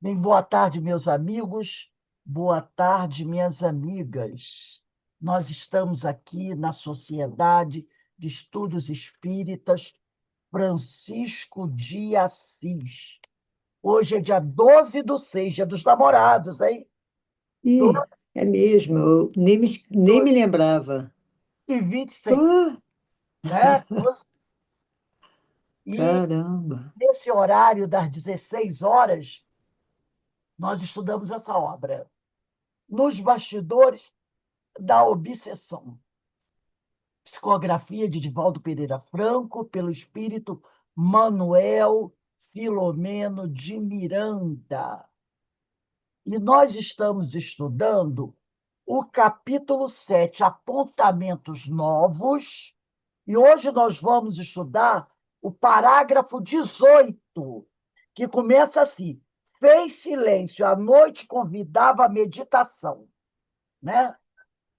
Bem, boa tarde, meus amigos. Boa tarde, minhas amigas. Nós estamos aqui na Sociedade de Estudos Espíritas Francisco de Assis. Hoje é dia 12/6, dia dos namorados, hein? Ih, é mesmo, eu nem me 12 lembrava. e 26, Oh, né? 12. E caramba! nesse horário das 16 horas, nós estudamos essa obra, Nos Bastidores da Obsessão. Psicografia de Divaldo Pereira Franco, pelo espírito Manuel Filomeno de Miranda. E nós estamos estudando o capítulo 7, Apontamentos Novos, e hoje nós vamos estudar o parágrafo 18, que começa assim: fez silêncio, a noite convidava a meditação, né?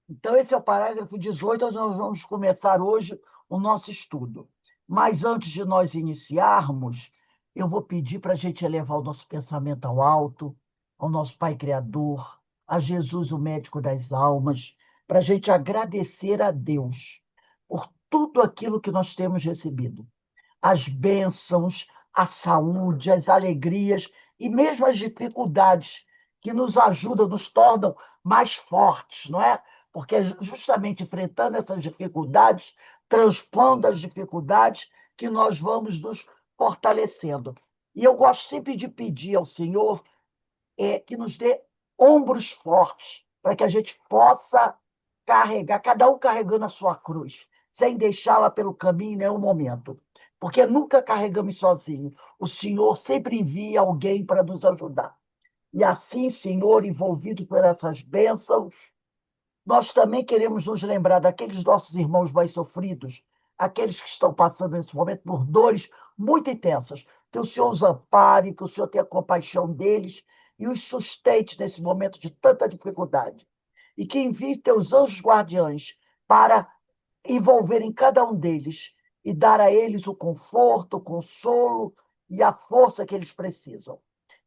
Então, esse é o parágrafo 18, onde nós vamos começar hoje o nosso estudo. Mas antes de nós iniciarmos, eu vou pedir para a gente elevar o nosso pensamento ao alto, ao nosso Pai Criador, a Jesus, o médico das almas, para a gente agradecer a Deus por tudo aquilo que nós temos recebido. As bênçãos, a saúde, as alegrias e mesmo as dificuldades que nos ajudam, nos tornam mais fortes, não é? Porque é justamente enfrentando essas dificuldades, transpondo as dificuldades, que nós vamos nos fortalecendo. E eu gosto sempre de pedir ao Senhor que nos dê ombros fortes, para que a gente possa carregar, cada um carregando a sua cruz, sem deixá-la pelo caminho em nenhum momento. Porque nunca carregamos sozinhos. O Senhor sempre envia alguém para nos ajudar. E assim, Senhor, envolvido por essas bênçãos, nós também queremos nos lembrar daqueles nossos irmãos mais sofridos, aqueles que estão passando nesse momento por dores muito intensas. Que o Senhor os ampare, que o Senhor tenha compaixão deles e os sustente nesse momento de tanta dificuldade. E que envie teus anjos guardiães para envolverem cada um deles e dar a eles o conforto, o consolo e a força que eles precisam.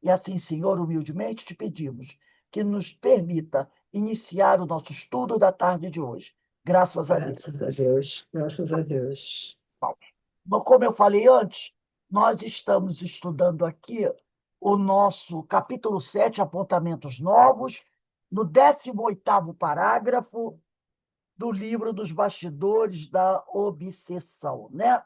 E assim, Senhor, humildemente te pedimos que nos permita iniciar o nosso estudo da tarde de hoje. Graças a Deus. Graças a Deus, graças a Deus. Bom, como eu falei antes, nós estamos estudando aqui o nosso capítulo 7, Apontamentos Novos, no 18º parágrafo do livro dos Bastidores da Obsessão, né?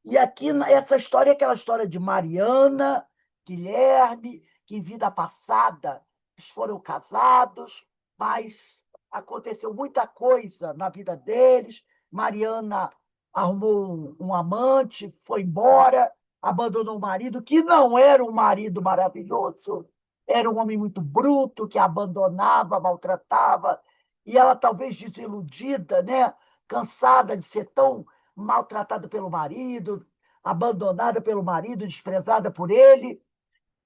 E aqui essa história é aquela história de Mariana, Guilherme, que em vida passada eles foram casados, mas aconteceu muita coisa na vida deles. Mariana arrumou um amante, foi embora, abandonou o marido, que não era um marido maravilhoso, era um homem muito bruto, que abandonava, maltratava, e ela talvez desiludida, né? Cansada de ser tão maltratada pelo marido, abandonada pelo marido, desprezada por ele,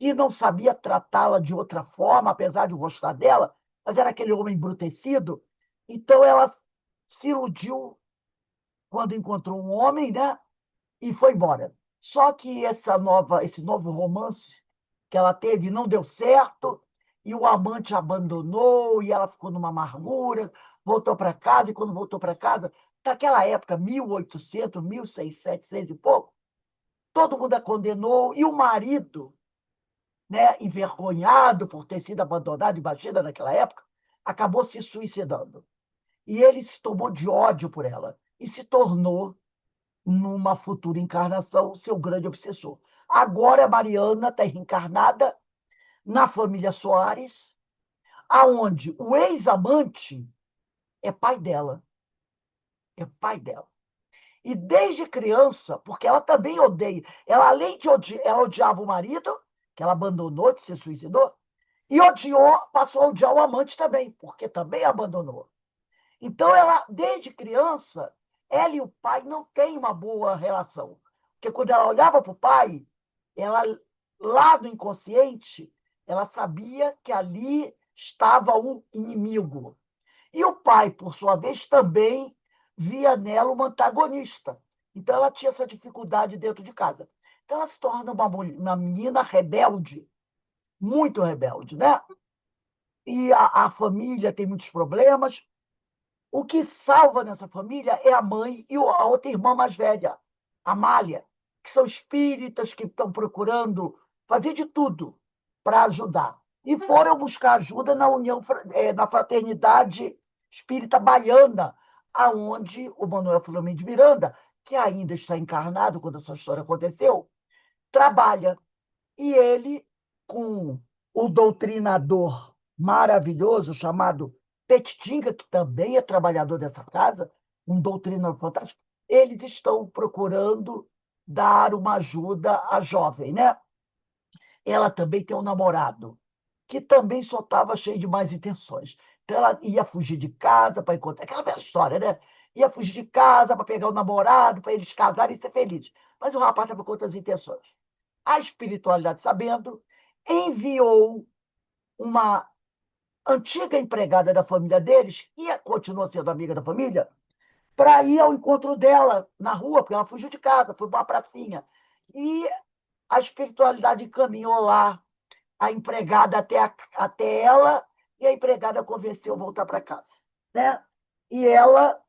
e não sabia tratá-la de outra forma, apesar de gostar dela, mas era aquele homem embrutecido. Então ela se iludiu quando encontrou um homem, né? E foi embora. Só que esse novo romance que ela teve não deu certo, e o amante abandonou, e ela ficou numa amargura, voltou para casa, e quando voltou para casa, naquela época, 1800, 1600 e pouco, todo mundo a condenou, e o marido, né, envergonhado por ter sido abandonado, imagina naquela época, acabou se suicidando. E ele se tomou de ódio por ela, e se tornou numa futura encarnação, seu grande obsessor. Agora, a Mariana está reencarnada na família Soares, aonde o ex-amante é pai dela. É pai dela. E desde criança, porque ela também odeia, ela além de odiar, ela odiava o marido, que ela abandonou, que se suicidou, e odiou, passou a odiar o amante também, porque também abandonou. Então, ela, desde criança, ela e o pai não têm uma boa relação. Porque quando ela olhava para o pai, ela, lá no inconsciente, ela sabia que ali estava um inimigo. E o pai, por sua vez, também via nela uma antagonista. Então, ela tinha essa dificuldade dentro de casa. Então, ela se torna uma menina rebelde, muito rebelde, né? E a família tem muitos problemas. O que salva nessa família é a mãe e a outra irmã mais velha, a Amália, que são espíritas que estão procurando fazer de tudo para ajudar. E foram buscar ajuda na na fraternidade espírita baiana, aonde o Manuel Filomeno de Miranda, que ainda está encarnado quando essa história aconteceu, trabalha. E ele, com o doutrinador maravilhoso chamado Petitinga, que também é trabalhador dessa casa, um doutrinador fantástico, eles estão procurando dar uma ajuda à jovem, né? Ela também tem um namorado, que também só estava cheio de más intenções. Então, ela ia fugir de casa para encontrar. Aquela velha história, né? Ia fugir de casa para pegar o namorado, para eles casarem e ser felizes. Mas o rapaz estava com outras intenções. A espiritualidade, sabendo, enviou uma antiga empregada da família deles, que continua sendo amiga da família, para ir ao encontro dela na rua, porque ela fugiu de casa, foi para uma pracinha. E a espiritualidade encaminhou lá a empregada até ela, e a empregada convenceu a voltar para casa. Né? E ela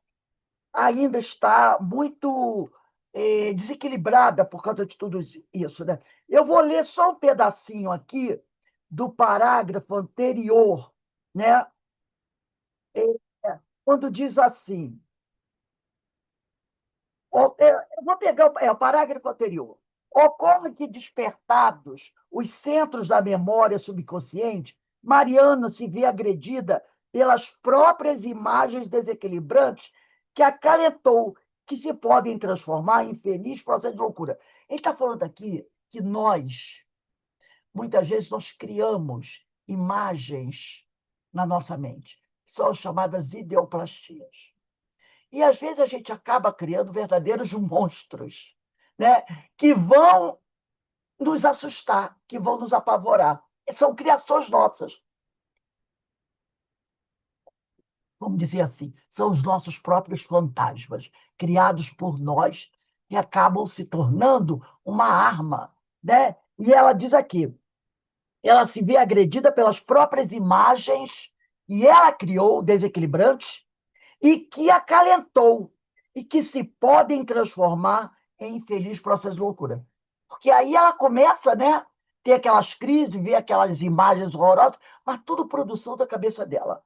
ainda está muito desequilibrada por causa de tudo isso. Né? Eu vou ler só um pedacinho aqui do parágrafo anterior, né? Quando diz assim, eu vou pegar o parágrafo anterior. Ocorre que, despertados os centros da memória subconsciente, Mariana se vê agredida pelas próprias imagens desequilibrantes que acalentou, que se podem transformar em feliz processo de loucura. Ele está falando aqui que nós, muitas vezes, nós criamos imagens na nossa mente. São chamadas ideoplastias. E, às vezes, a gente acaba criando verdadeiros monstros, né? Que vão nos assustar, que vão nos apavorar. São criações nossas, vamos dizer assim. São os nossos próprios fantasmas, criados por nós, que acabam se tornando uma arma. Né? E ela diz aqui, ela se vê agredida pelas próprias imagens que ela criou, desequilibrantes, e que acalentou, e que se podem transformar em infeliz processo de loucura. Porque aí ela começa, né, ter aquelas crises, ver aquelas imagens horrorosas, mas tudo produção da cabeça dela.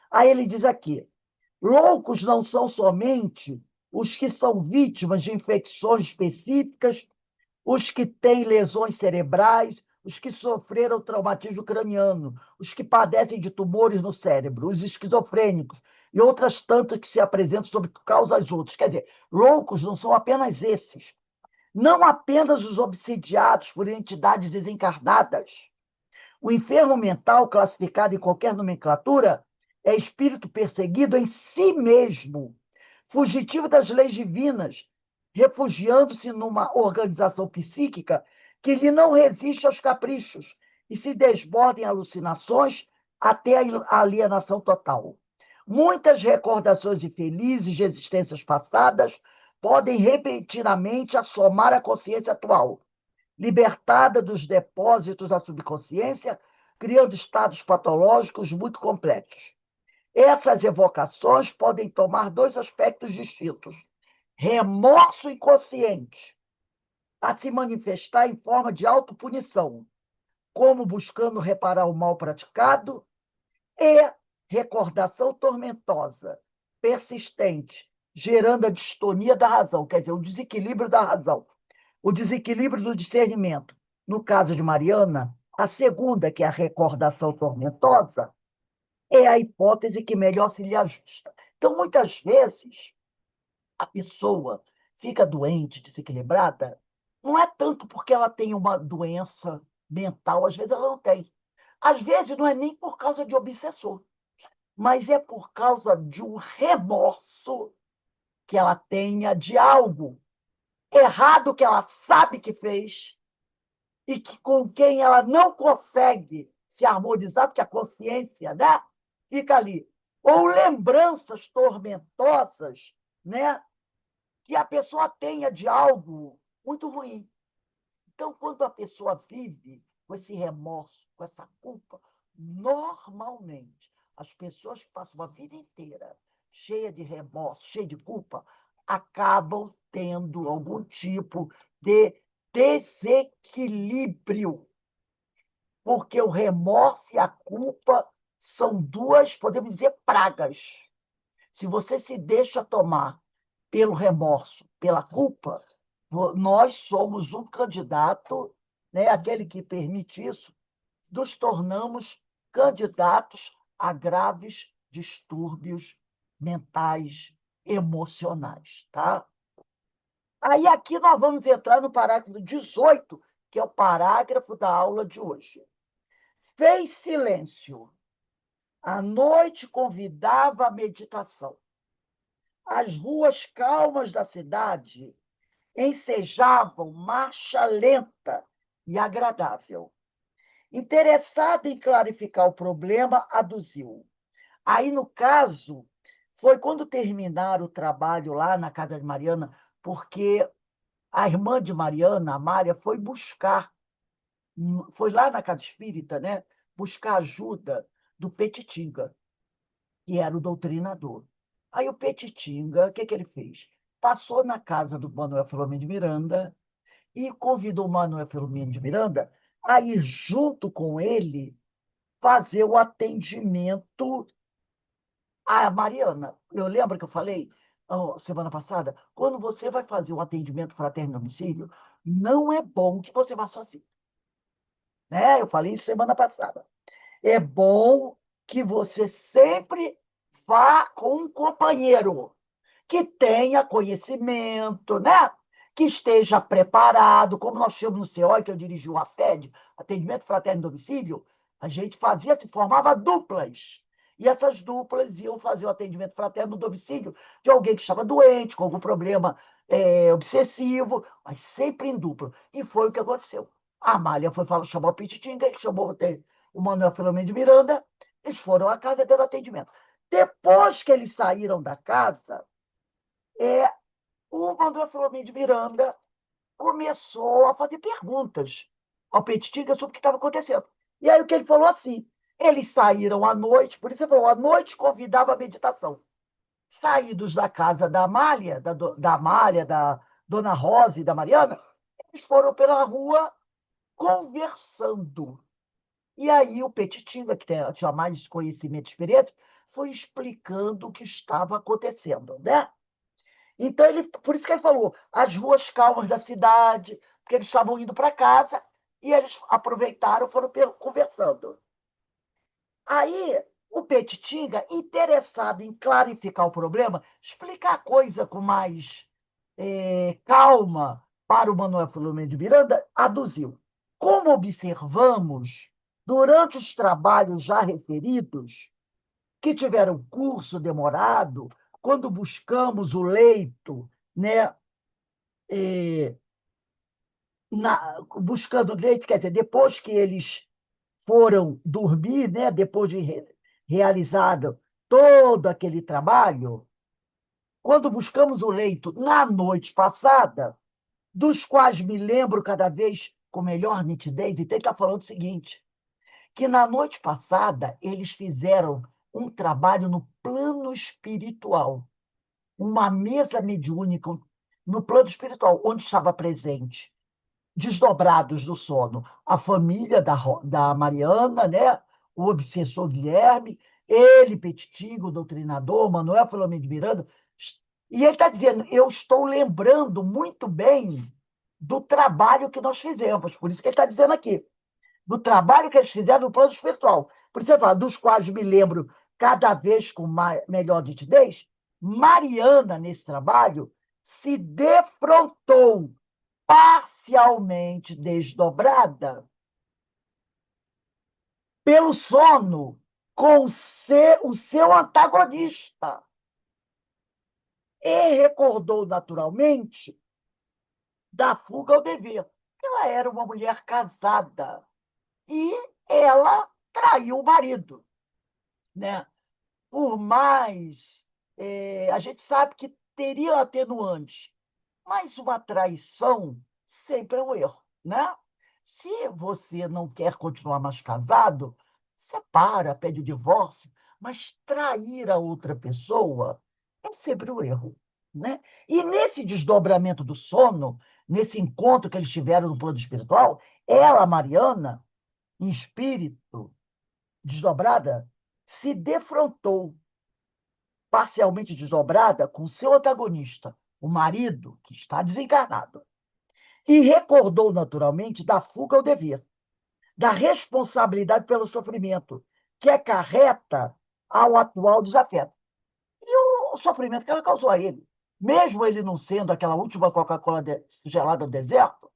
Aí ele diz aqui: loucos não são somente os que são vítimas de infecções específicas, os que têm lesões cerebrais, os que sofreram traumatismo craniano, os que padecem de tumores no cérebro, os esquizofrênicos e outras tantas que se apresentam sob causas outras. Quer dizer, loucos não são apenas esses, não apenas os obsidiados por entidades desencarnadas. O enfermo mental, classificado em qualquer nomenclatura, é espírito perseguido em si mesmo, fugitivo das leis divinas, refugiando-se numa organização psíquica que lhe não resiste aos caprichos e se desborda em alucinações até a alienação total. Muitas recordações infelizes de existências passadas podem repentinamente assomar a consciência atual, libertada dos depósitos da subconsciência, criando estados patológicos muito complexos. Essas evocações podem tomar dois aspectos distintos: remorso inconsciente, a se manifestar em forma de autopunição, como buscando reparar o mal praticado, e recordação tormentosa, persistente, gerando a distonia da razão, quer dizer, o desequilíbrio da razão, o desequilíbrio do discernimento. No caso de Mariana, a segunda, que é a recordação tormentosa, é a hipótese que melhor se lhe ajusta. Então, muitas vezes, a pessoa fica doente, desequilibrada, não é tanto porque ela tem uma doença mental, às vezes ela não tem. Às vezes não é nem por causa de obsessor, mas é por causa de um remorso que ela tenha de algo errado que ela sabe que fez e que com quem ela não consegue se harmonizar, porque a consciência, né, fica ali. Ou lembranças tormentosas, né, que a pessoa tenha de algo muito ruim. Então, quando a pessoa vive com esse remorso, com essa culpa, normalmente, as pessoas que passam a vida inteira cheia de remorso, cheia de culpa, acabam tendo algum tipo de desequilíbrio, porque o remorso e a culpa são duas, podemos dizer, pragas. Se você se deixa tomar pelo remorso, pela culpa, nós somos um candidato, né, aquele que permite isso, nos tornamos candidatos a graves distúrbios mentais, emocionais, tá? Aí aqui nós vamos entrar no parágrafo 18, que é o parágrafo da aula de hoje. Fez silêncio. A noite convidava a meditação. As ruas calmas da cidade ensejavam marcha lenta e agradável. Interessado em clarificar o problema, aduziu. Aí, no caso, foi quando terminaram o trabalho lá na casa de Mariana, porque a irmã de Mariana, a Mária, foi lá na casa espírita, né, buscar ajuda do Petitinga, que era o doutrinador. Aí o Petitinga, o que, que ele fez? Passou na casa do Manuel Filomeno de Miranda e convidou o Manuel Filomeno de Miranda a ir junto com ele fazer o atendimento à Mariana. Eu lembro que eu falei semana passada, quando você vai fazer um atendimento fraterno no domicílio, não é bom que você vá sozinho. Né? Eu falei isso semana passada. É bom que você sempre vá com um companheiro que tenha conhecimento, né? Que esteja preparado, como nós tínhamos no CEOI, que eu dirigi o AFED, Atendimento Fraterno em Domicílio, a gente fazia, se formava duplas. E essas duplas iam fazer o atendimento fraterno no domicílio de alguém que estava doente, com algum problema obsessivo, mas sempre em dupla. E foi o que aconteceu. A Amália foi falar, chamou o Pititinga, que chamou o Manuel Filomeno de Miranda, eles foram à casa e deram atendimento. Depois que eles saíram da casa, o Manuel Filomeno de Miranda começou a fazer perguntas ao Petitinga sobre o que estava acontecendo. E aí o que ele falou assim, eles saíram à noite, por isso ele falou, à noite convidava a meditação. Saídos da casa da Amália, da Dona Rosa e da Mariana, eles foram pela rua conversando. E aí o Petitinga, que tinha mais conhecimento e experiência, foi explicando o que estava acontecendo, né? Então, por isso que ele falou, as ruas calmas da cidade, porque eles estavam indo para casa e eles aproveitaram, foram conversando. Aí, o Petitinga, interessado em clarificar o problema, explicar a coisa com mais calma para o Manuel Filomeno de Miranda, aduziu. Como observamos, durante os trabalhos já referidos, que tiveram curso demorado, quando buscamos o leito, né, buscando leite, quer dizer, depois que eles foram dormir, né, depois de realizado todo aquele trabalho, quando buscamos o leito na noite passada, dos quais me lembro cada vez com melhor nitidez, e tem que estar falando o seguinte, que na noite passada eles fizeram um trabalho no plano espiritual, uma mesa mediúnica no plano espiritual, onde estava presente desdobrados do sono. A família da Mariana, né? O obsessor Guilherme, ele, Petitinga, o doutrinador, Manuel Filomeno de Miranda. E ele está dizendo, eu estou lembrando muito bem do trabalho que nós fizemos. Por isso que ele está dizendo aqui, do trabalho que eles fizeram no plano espiritual. Por isso ele fala, dos quais me lembro cada vez com melhor nitidez, Mariana, nesse trabalho, se defrontou parcialmente desdobrada pelo sono com o seu antagonista. E recordou naturalmente da fuga ao dever. Ela era uma mulher casada e ela traiu o marido, né? Por mais a gente sabe que teria atenuante, mas uma traição sempre é um erro, né? Se você não quer continuar mais casado, separa, pede o divórcio, mas trair a outra pessoa é sempre um erro, né? E nesse desdobramento do sono, nesse encontro que eles tiveram no plano espiritual, ela, Mariana, em espírito, desdobrada, se defrontou, parcialmente desdobrada, com seu antagonista, o marido, que está desencarnado, e recordou naturalmente da fuga ao dever, da responsabilidade pelo sofrimento, que acarreta ao atual desafeto. E o sofrimento que ela causou a ele, mesmo ele não sendo aquela última Coca-Cola gelada do deserto,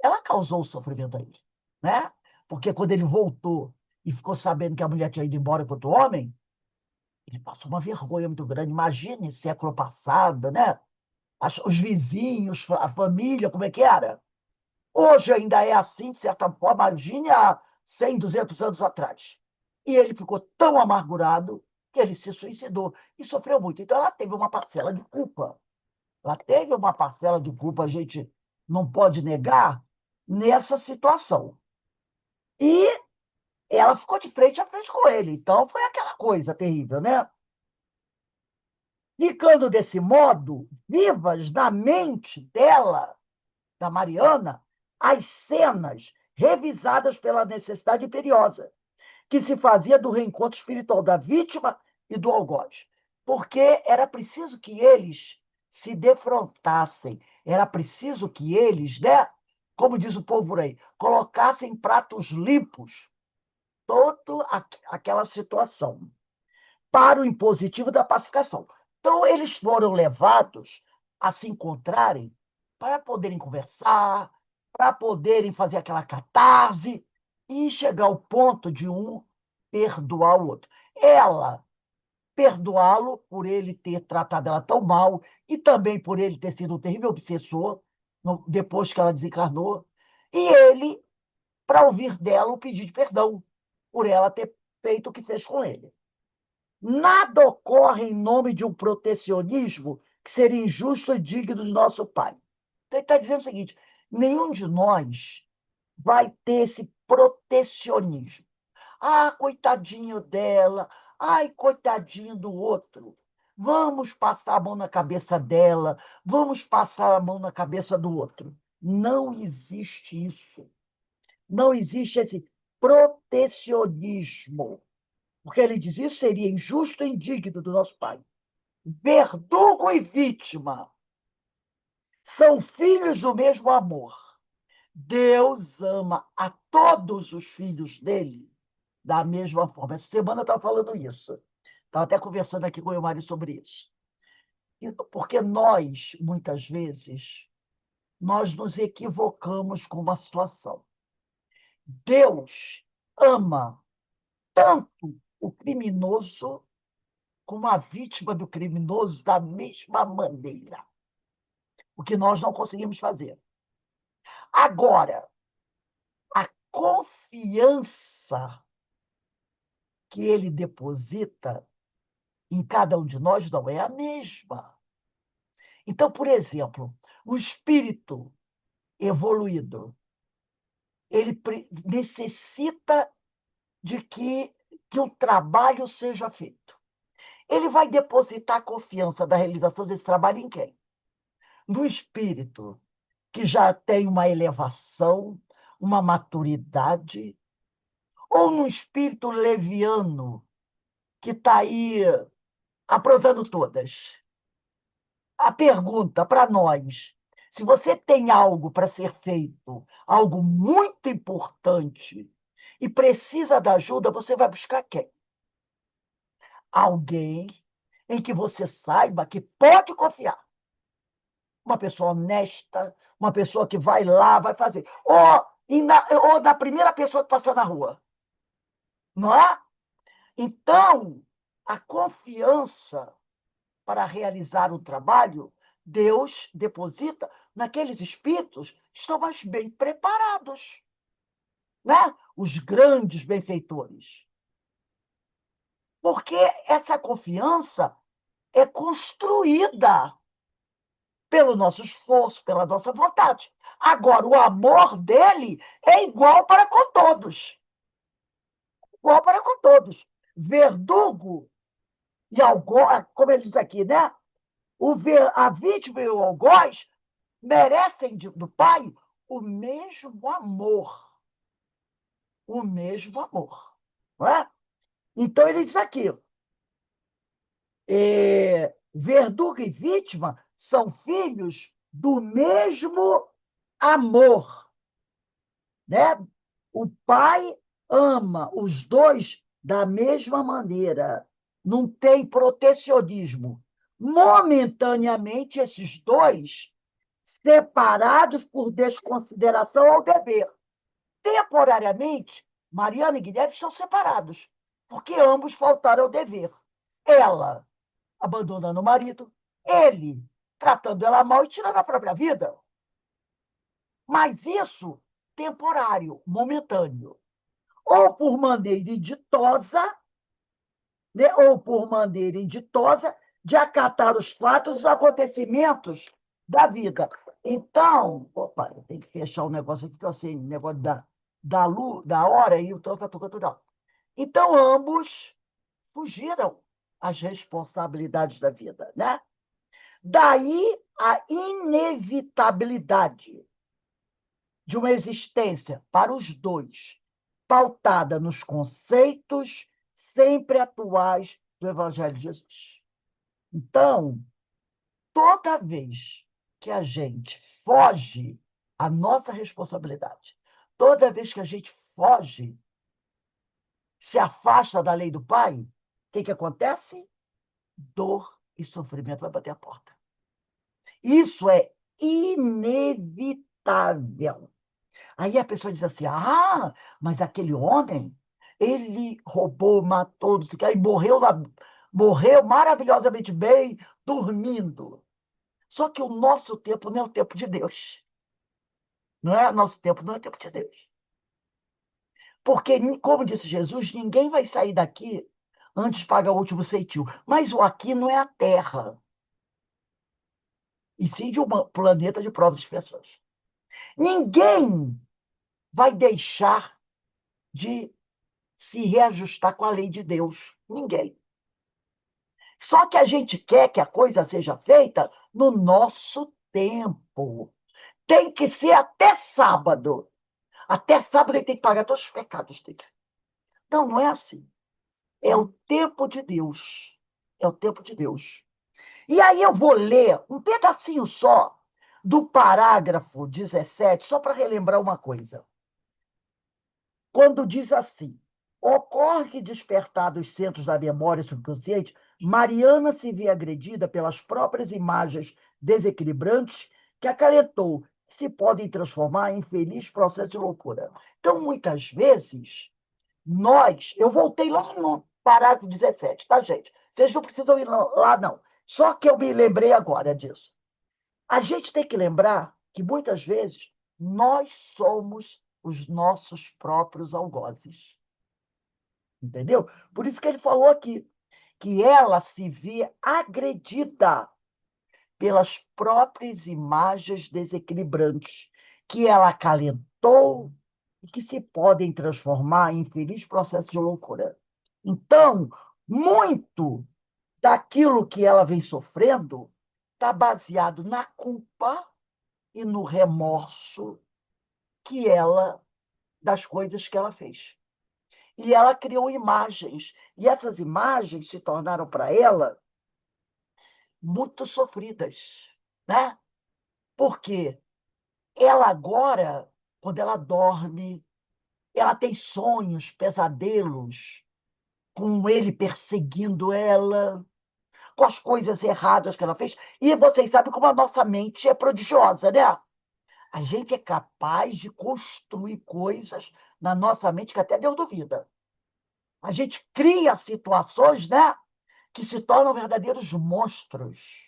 ela causou o sofrimento a ele, né? Porque quando ele voltou e ficou sabendo que a mulher tinha ido embora com outro homem, ele passou uma vergonha muito grande. Imagine século passado, né? Os vizinhos, a família, como é que era? Hoje ainda é assim, de certa forma, imagine há 100, 200 anos atrás. E ele ficou tão amargurado que ele se suicidou e sofreu muito. Então, ela teve uma parcela de culpa. Ela teve uma parcela de culpa, a gente não pode negar, nessa situação. E ela ficou de frente a frente com ele. Então, foi aquela coisa terrível, né? Ficando desse modo, vivas na mente dela, da Mariana, as cenas revisadas pela necessidade imperiosa, que se fazia do reencontro espiritual da vítima e do algoz. Porque era preciso que eles se defrontassem, era preciso que eles, né, como diz o povo por aí, colocassem em pratos limpos toda aquela situação para o impositivo da pacificação. Então, eles foram levados a se encontrarem para poderem conversar, para poderem fazer aquela catarse e chegar ao ponto de um perdoar o outro. Ela perdoá-lo por ele ter tratado ela tão mal e também por ele ter sido um terrível obsessor depois que ela desencarnou, e ele para ouvir dela o pedido de perdão por ela ter feito o que fez com ele. Nada ocorre em nome de um protecionismo que seria injusto e digno do nosso pai. Então, ele está dizendo o seguinte: nenhum de nós vai ter esse protecionismo. Ah, coitadinho dela. Ai, coitadinho do outro. Vamos passar a mão na cabeça dela. Vamos passar a mão na cabeça do outro. Não existe isso. Não existe esse protecionismo. Porque ele diz, isso seria injusto e indigno do nosso pai. Verdugo e vítima são filhos do mesmo amor. Deus ama a todos os filhos dele da mesma forma. Essa semana eu estava falando isso. Estava até conversando aqui com o meu marido sobre isso. Porque nós, muitas vezes, nós nos equivocamos com uma situação. Deus ama tanto o criminoso como a vítima do criminoso da mesma maneira. O que nós não conseguimos fazer. Agora, a confiança que ele deposita em cada um de nós não é a mesma. Então, por exemplo, o espírito evoluído, ele necessita de que o trabalho seja feito. Ele vai depositar a confiança da realização desse trabalho em quem? No espírito, que já tem uma elevação, uma maturidade, ou no espírito leviano, que está aí aprontando todas? A pergunta para nós: se você tem algo para ser feito, algo muito importante, e precisa da ajuda, você vai buscar quem? Alguém em que você saiba que pode confiar. Uma pessoa honesta, uma pessoa que vai lá, vai fazer. Ou na primeira pessoa que passar na rua. Não é? Então, a confiança para realizar o trabalho, Deus deposita naqueles espíritos que estão mais bem preparados, né? Os grandes benfeitores. Porque essa confiança é construída. pelo nosso esforço, pela nossa vontade. Agora, o amor dele é igual para com todos. Igual para com todos. Verdugo e algoz, como ele diz aqui, né? A vítima e o algoz merecem do pai o mesmo amor. O mesmo amor. Não é? Então, ele diz aqui, verdugo e vítima são filhos do mesmo amor, né? O pai ama os dois da mesma maneira, não tem protecionismo. Momentaneamente, esses dois separados por desconsideração ao dever. Temporariamente, Mariana e Guilherme estão separados, porque ambos faltaram ao dever. Ela abandonando o marido, ele tratando ela mal e tirando a própria vida. Mas isso temporário, momentâneo. Ou por maneira inditosa, né? Ou por maneira inditosa de acatar os fatos, os acontecimentos da vida. Então, opa, eu tenho que fechar o negócio aqui, que eu sei, o negócio da luz, da hora, e o troço está tocando tudo. Então, ambos fugiram às responsabilidades da vida, né? Daí a inevitabilidade de uma existência para os dois, pautada nos conceitos sempre atuais do Evangelho de Jesus. Então, toda vez que a gente foge à nossa responsabilidade, toda vez que a gente foge, se afasta da lei do Pai, o que acontece? Dor e sofrimento vai bater a porta. Isso é inevitável. Aí a pessoa diz assim: ah, mas aquele homem, ele roubou, matou, não sei o que, e morreu maravilhosamente bem, dormindo. Só que o nosso tempo não é o tempo de Deus. Não é? Nosso tempo não é o tempo de Deus. Porque, como disse Jesus, ninguém vai sair daqui antes de pagar o último ceitil. Mas o aqui não é a Terra, e sim de um planeta de provas e expiações. Ninguém vai deixar de se reajustar com a lei de Deus. Ninguém. Só que a gente quer que a coisa seja feita no nosso tempo. Tem que ser até sábado. Até sábado ele tem que pagar todos os pecados dele. Não, não é assim. É o tempo de Deus. É o tempo de Deus. E aí eu vou ler um pedacinho só do parágrafo 17, só para relembrar uma coisa. Quando diz assim: ocorre que, despertados os centros da memória subconsciente, Mariana se vê agredida pelas próprias imagens desequilibrantes que acalentou, se podem transformar em feliz processo de loucura. Então, muitas vezes, eu voltei lá no parágrafo 17, tá, gente? Vocês não precisam ir lá, não. Só que eu me lembrei agora disso. A gente tem que lembrar que, muitas vezes, nós somos os nossos próprios algozes. Entendeu? Por isso que ele falou aqui, que ela se vê agredida pelas próprias imagens desequilibrantes, que ela acalentou e que se podem transformar em infeliz processo de loucura. Então, muito daquilo que ela vem sofrendo está baseado na culpa e no remorso das coisas que ela fez. E ela criou imagens, e essas imagens se tornaram para ela muito sofridas, né? Porque ela agora, quando ela dorme, ela tem sonhos, pesadelos, com ele perseguindo ela, com as coisas erradas que ela fez. E vocês sabem como a nossa mente é prodigiosa, né? A gente é capaz de construir coisas na nossa mente que até Deus duvida. A gente cria situações, né, que se tornam verdadeiros monstros.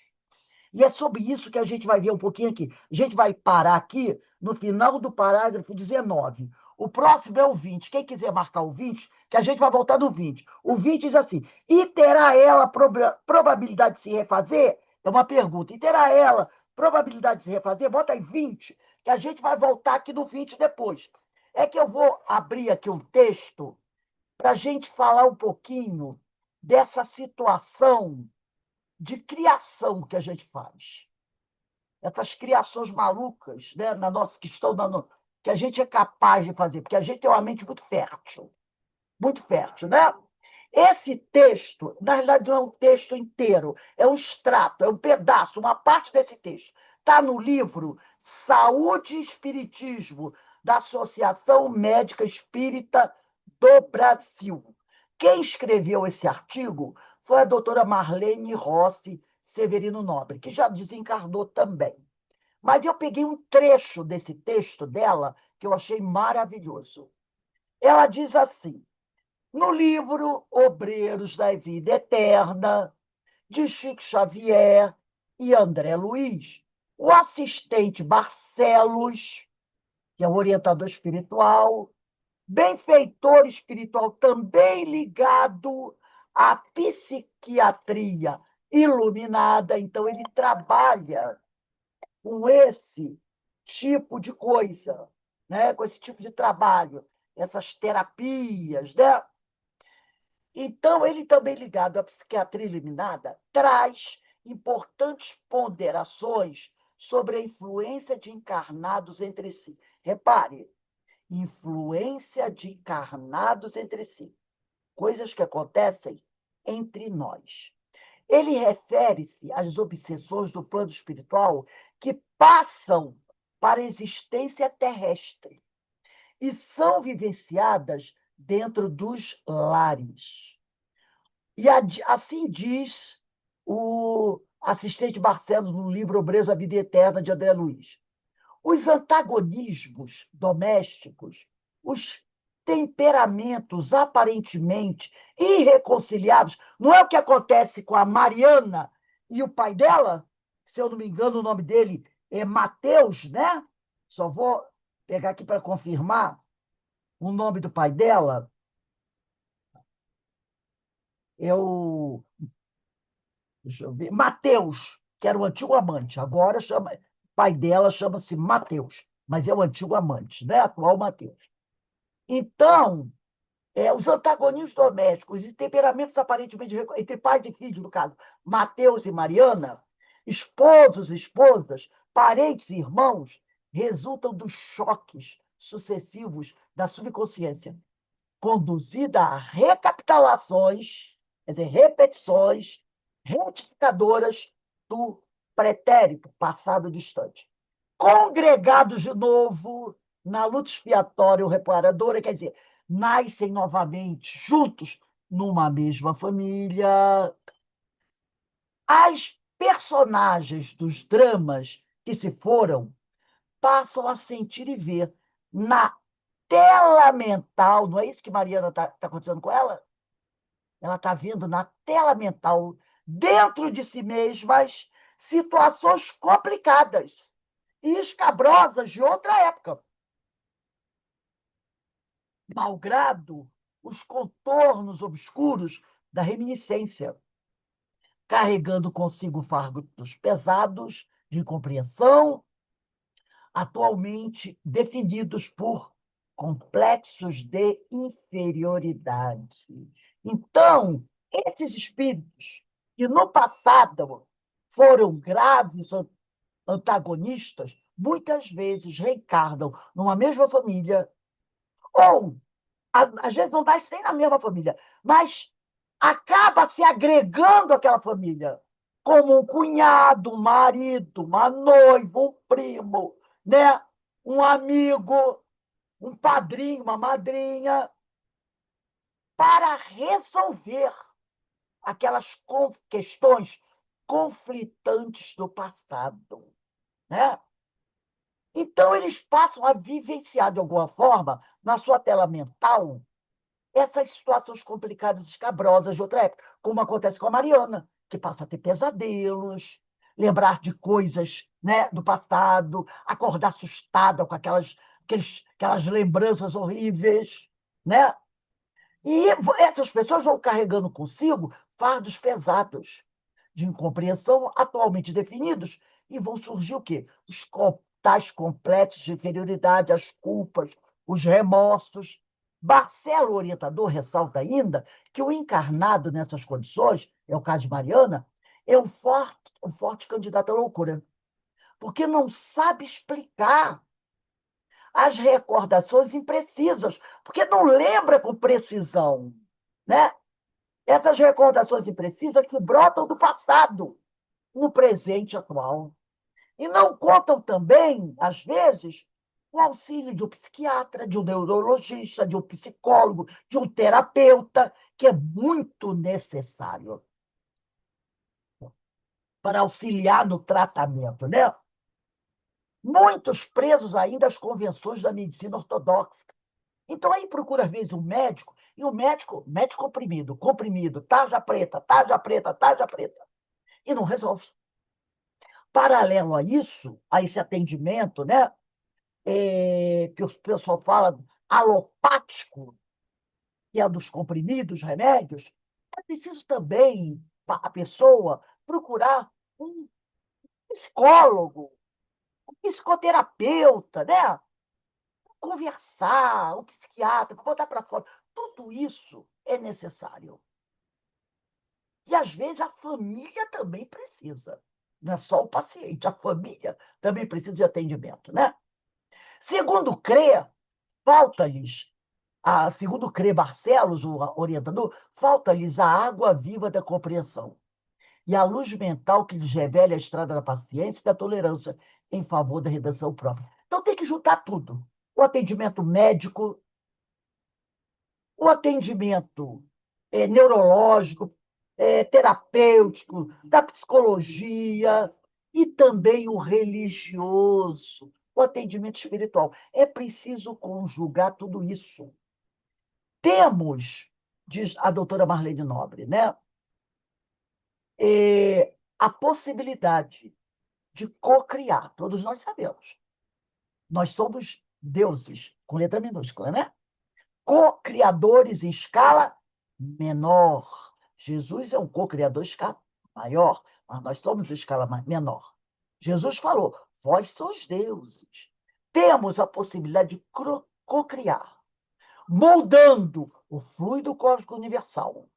E é sobre isso que a gente vai ver um pouquinho aqui. A gente vai parar aqui no final do parágrafo 19. O próximo é o 20. Quem quiser marcar o 20, que a gente vai voltar no 20. O 20 diz assim: e terá ela probabilidade de se refazer? É uma pergunta. E terá ela probabilidade de se refazer, bota aí 20, que a gente vai voltar aqui no 20 depois. É que eu vou abrir aqui um texto para a gente falar um pouquinho dessa situação de criação que a gente faz. Essas criações malucas, né, na nossa, que estão que a gente é capaz de fazer, porque a gente tem uma mente muito fértil, né? Esse texto, na realidade, não é um texto inteiro, é um extrato, é um pedaço, uma parte desse texto. Está no livro Saúde e Espiritismo, da Associação Médica Espírita do Brasil. Quem escreveu esse artigo foi a doutora Marlene Rossi Severino Nobre, que já desencarnou também. Mas eu peguei um trecho desse texto dela que eu achei maravilhoso. Ela diz assim: no livro Obreiros da Vida Eterna, de Chico Xavier e André Luiz, o assistente Barcelos, que é o orientador espiritual, benfeitor espiritual também ligado à psiquiatria iluminada, então ele trabalha com esse tipo de coisa, né? Com esse tipo de trabalho, essas terapias, né? Então, ele também ligado à psiquiatria iluminada, traz importantes ponderações sobre a influência de encarnados entre si. Repare, influência de encarnados entre si, coisas que acontecem entre nós. Ele refere-se às obsessões do plano espiritual que passam para a existência terrestre e são vivenciadas dentro dos lares. E assim diz o assistente Barcelos no livro Obreiros da Vida Eterna, de André Luiz. Os antagonismos domésticos, os temperamentos aparentemente irreconciliáveis, não é o que acontece com a Mariana e o pai dela? Se eu não me engano, o nome dele é Mateus, né? Só vou pegar aqui para confirmar o nome do pai dela. Eu Deixa eu ver. Mateus, que era o antigo amante. Agora chama. Pai dela chama-se Mateus, mas é o antigo amante, né? Atual Mateus. Então, os antagonismos domésticos e temperamentos aparentemente entre pais e filhos, no caso, Mateus e Mariana, esposos e esposas, parentes e irmãos, resultam dos choques sucessivos da subconsciência, conduzida a recapitulações, quer dizer, repetições retificadoras do pretérito, passado distante. Congregados de novo na luta expiatória ou reparadora, quer dizer, nascem novamente juntos numa mesma família. As personagens dos dramas que se foram passam a sentir e ver na tela mental, não é isso que Mariana está acontecendo com ela? Ela está vendo na tela mental, dentro de si mesmas, situações complicadas e escabrosas de outra época. Malgrado os contornos obscuros da reminiscência, carregando consigo fardos pesados de incompreensão, atualmente definidos por complexos de inferioridade. Então, esses espíritos que no passado foram graves antagonistas, muitas vezes reencarnam numa mesma família, ou às vezes não nasce nem na mesma família, mas acaba se agregando àquela família, como um cunhado, um marido, uma noiva, um primo, né? Um amigo, um padrinho, uma madrinha, para resolver aquelas questões conflitantes do passado, né? Então, eles passam a vivenciar, de alguma forma, na sua tela mental, essas situações complicadas e escabrosas de outra época, como acontece com a Mariana, que passa a ter pesadelos, lembrar de coisas, né, do passado, acordar assustada com aquelas lembranças horríveis, né? E essas pessoas vão carregando consigo fardos pesados de incompreensão atualmente definidos, e vão surgir o quê? Tais complexos de inferioridade, as culpas, os remorsos. Barcelo, o orientador, ressalta ainda que o encarnado nessas condições, é o caso de Mariana, é um forte candidato à loucura, porque não sabe explicar as recordações imprecisas, porque não lembra com precisão, né? Essas recordações imprecisas que brotam do passado, no presente atual. E não contam também, às vezes, o auxílio de um psiquiatra, de um neurologista, de um psicólogo, de um terapeuta, que é muito necessário para auxiliar no tratamento, né? Muitos presos ainda às convenções da medicina ortodoxa. Então, aí procura, às vezes, um médico, e o médico comprimido, comprimido, tarja preta, tarja preta, tarja preta, e não resolve. Paralelo a isso, a esse atendimento, né, que o pessoal fala alopático, que é dos comprimidos, remédios, é preciso também a pessoa procurar um psicólogo, um psicoterapeuta, né? Conversar, um psiquiatra, botar para fora. Tudo isso é necessário. E, às vezes, a família também precisa. Não é só o paciente, a família também precisa de atendimento, né? Segundo CRE, falta-lhes, segundo CRE Barcelos, o orientador, falta-lhes a água viva da compreensão e a luz mental que lhes revela a estrada da paciência e da tolerância em favor da redenção própria. Então, tem que juntar tudo. O atendimento médico, o atendimento neurológico, terapêutico, da psicologia e também o religioso, o atendimento espiritual. É preciso conjugar tudo isso. Temos, diz a doutora Marlene Nobre, né, a possibilidade de co-criar. Todos nós sabemos. Nós somos deuses, com letra minúscula, né? Co-criadores em escala menor. Jesus é um co-criador em escala maior, mas nós somos em escala menor. Jesus falou: vós sois deuses. Temos a possibilidade de co-criar, moldando o fluido cósmico universal,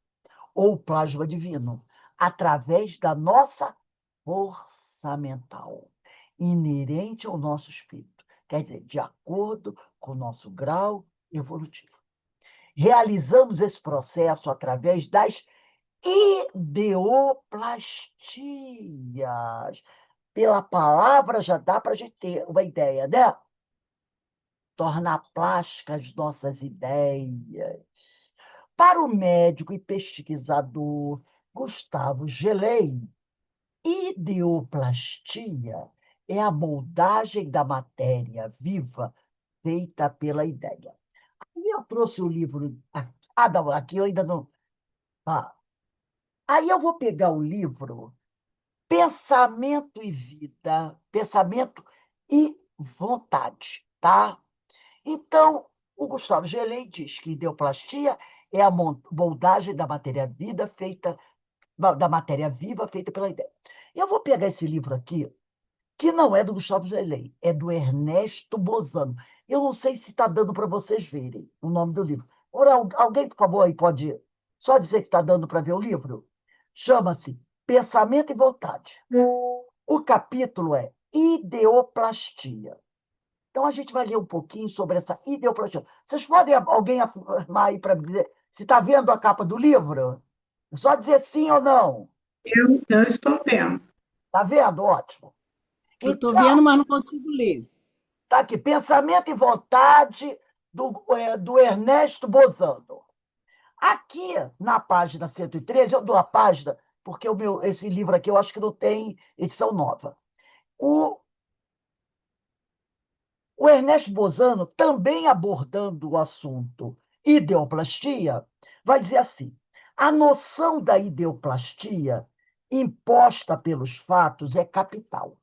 ou o plasma divino, através da nossa força mental, inerente ao nosso espírito. Quer dizer, de acordo com o nosso grau evolutivo. Realizamos esse processo através das ideoplastias. Pela palavra já dá para a gente ter uma ideia, né? Tornar plásticas nossas ideias. Para o médico e pesquisador Gustavo Gelei, ideoplastia é a moldagem da matéria viva feita pela ideia. E eu trouxe o livro. Não, aqui eu ainda não. Ah, aí eu vou pegar o livro Pensamento e Vida, Pensamento e Vontade, tá? Então, o Gustavo Gelei diz que ideoplastia é a moldagem da matéria vida feita da matéria viva feita pela ideia. Eu vou pegar esse livro aqui, que não é do Gustavo Gelei, é do Ernesto Bozano. Eu não sei se está dando para vocês verem o nome do livro. Ora, alguém, por favor, aí pode só dizer que está dando para ver o livro? Chama-se Pensamento e Vontade. O capítulo é Ideoplastia. Então, a gente vai ler um pouquinho sobre essa ideoplastia. Vocês podem, alguém afirmar aí para dizer se está vendo a capa do livro? É só dizer sim ou não. Eu estou vendo. Está vendo? Ótimo. Eu estou Então, vendo, mas não consigo ler. está aqui, Pensamento e Vontade, do Ernesto Bozano. Aqui, na página 113, eu dou a página, porque esse livro aqui eu acho que não tem edição nova. O Ernesto Bozano, também abordando o assunto ideoplastia, vai dizer assim: a noção da ideoplastia imposta pelos fatos é capital.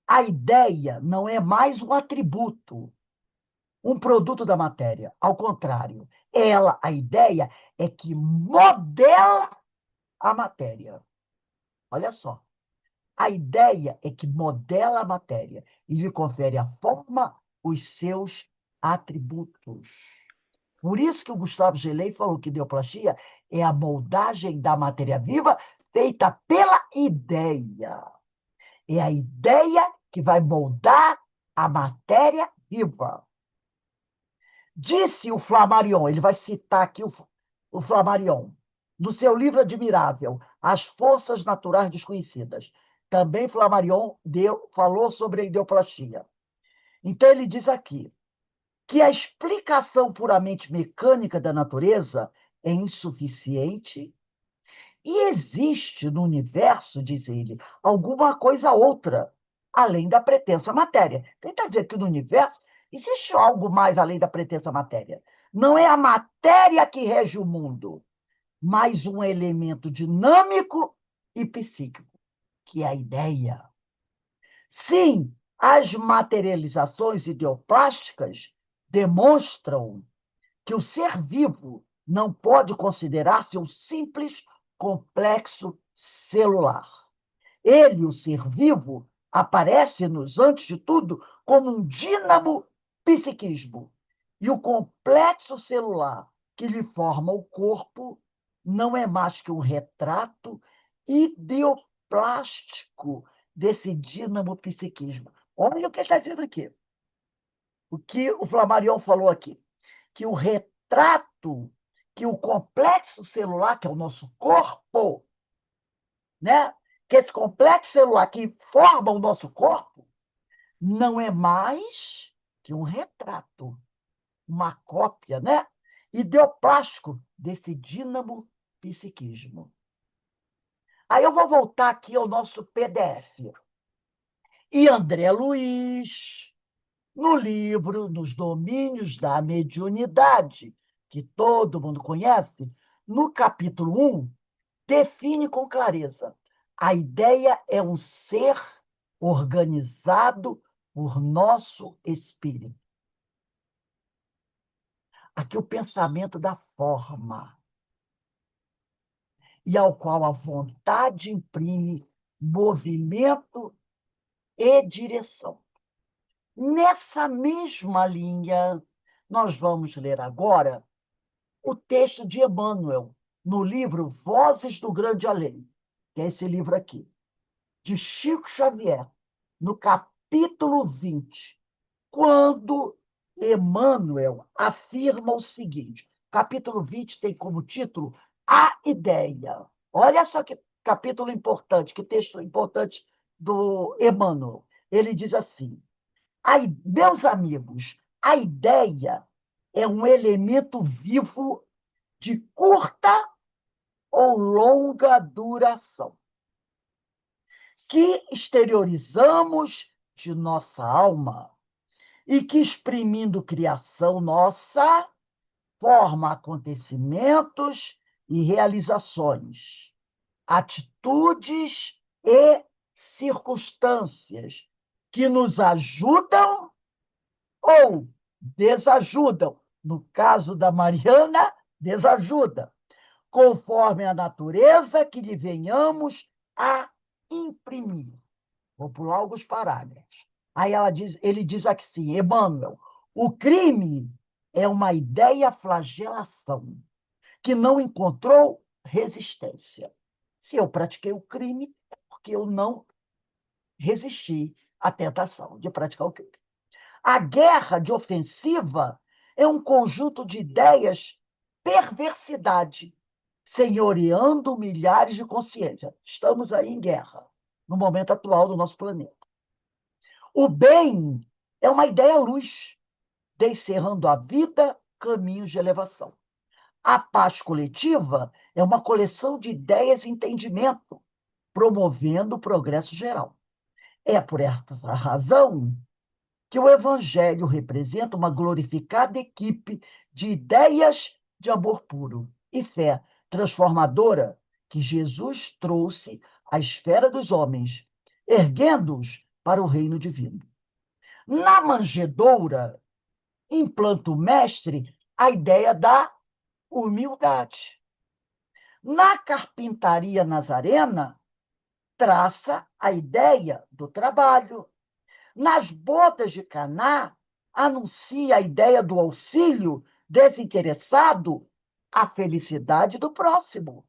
A ideia não é mais um atributo, um produto da matéria. Ao contrário, a ideia, é que modela a matéria. Olha só. A ideia é que modela a matéria e lhe confere a forma, os seus atributos. Por isso que o Gustavo Gelei falou que ideoplastia é a moldagem da matéria viva feita pela ideia. É a ideia que vai moldar a matéria viva. Disse o Flammarion, ele vai citar aqui o Flammarion, no seu livro admirável, As Forças Naturais Desconhecidas. Também Flammarion falou sobre a ideoplastia. Então, ele diz aqui que a explicação puramente mecânica da natureza é insuficiente e existe no universo, diz ele, alguma coisa outra, além da pretensa matéria. Então, ele está dizendo que no universo existe algo mais além da pretensa matéria. Não é a matéria que rege o mundo, mas um elemento dinâmico e psíquico, que é a ideia. Sim, as materializações ideoplásticas demonstram que o ser vivo não pode considerar-se um simples complexo celular. Ele, o ser vivo, aparece-nos, antes de tudo, como um dínamo psiquismo. E o complexo celular que lhe forma o corpo não é mais que um retrato ideoplástico desse dínamo psiquismo. Olha o que ele está dizendo aqui. O que o Flammarion falou aqui. Que o retrato, que o complexo celular, que é o nosso corpo, né? Que esse complexo celular que forma o nosso corpo, não é mais que um retrato, uma cópia, né? Ideoplástico desse dínamo psiquismo. Aí eu vou voltar aqui ao nosso PDF. E André Luiz, no livro Nos Domínios da Mediunidade, que todo mundo conhece, no capítulo 1, define com clareza. A ideia é um ser organizado por nosso espírito. Aqui o pensamento da forma, e ao qual a vontade imprime movimento e direção. Nessa mesma linha, nós vamos ler agora o texto de Emmanuel, no livro Vozes do Grande Além, que é esse livro aqui, de Chico Xavier, no capítulo 20, quando Emmanuel afirma o seguinte: capítulo 20 tem como título A Ideia. Olha só que capítulo importante, que texto importante do Emmanuel. Ele diz assim: meus amigos, a ideia é um elemento vivo de curta ou longa duração, que exteriorizamos de nossa alma e que, exprimindo criação nossa, forma acontecimentos e realizações, atitudes e circunstâncias que nos ajudam ou desajudam. No caso da Mariana, desajuda, conforme a natureza que lhe venhamos a imprimir. Vou pular alguns parágrafos. Aí ele diz assim, Emmanuel, o crime é uma ideia flagelação que não encontrou resistência. Se eu pratiquei o crime, é porque eu não resisti à tentação de praticar o crime. A guerra de ofensiva é um conjunto de ideias perversidade, senhoreando milhares de consciências. Estamos aí em guerra, no momento atual do nosso planeta. O bem é uma ideia-luz, descerrando a vida caminhos de elevação. A paz coletiva é uma coleção de ideias e entendimento, promovendo o progresso geral. É por essa razão que o Evangelho representa uma glorificada equipe de ideias de amor puro e fé transformadora que Jesus trouxe à esfera dos homens, erguendo-os para o reino divino. Na manjedoura, implanta o mestre a ideia da humildade. Na carpintaria nazarena, traça a ideia do trabalho. Nas bodas de Caná, anuncia a ideia do auxílio desinteressado à felicidade do próximo.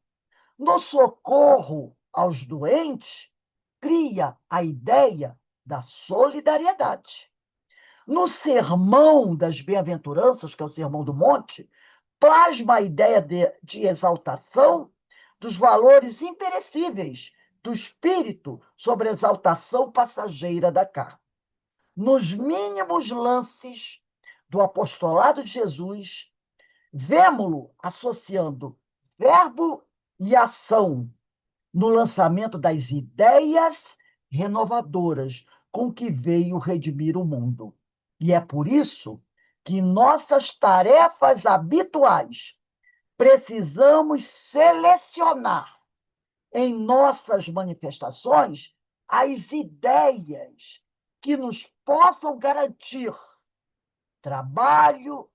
No socorro aos doentes, cria a ideia da solidariedade. No sermão das bem-aventuranças, que é o Sermão do Monte, plasma a ideia de exaltação dos valores imperecíveis do espírito sobre a exaltação passageira da carne. Nos mínimos lances do apostolado de Jesus, vemo-lo associando verbo e ação no lançamento das ideias renovadoras com que veio redimir o mundo. E é por isso que nossas tarefas habituais precisamos selecionar em nossas manifestações as ideias que nos possam garantir trabalho,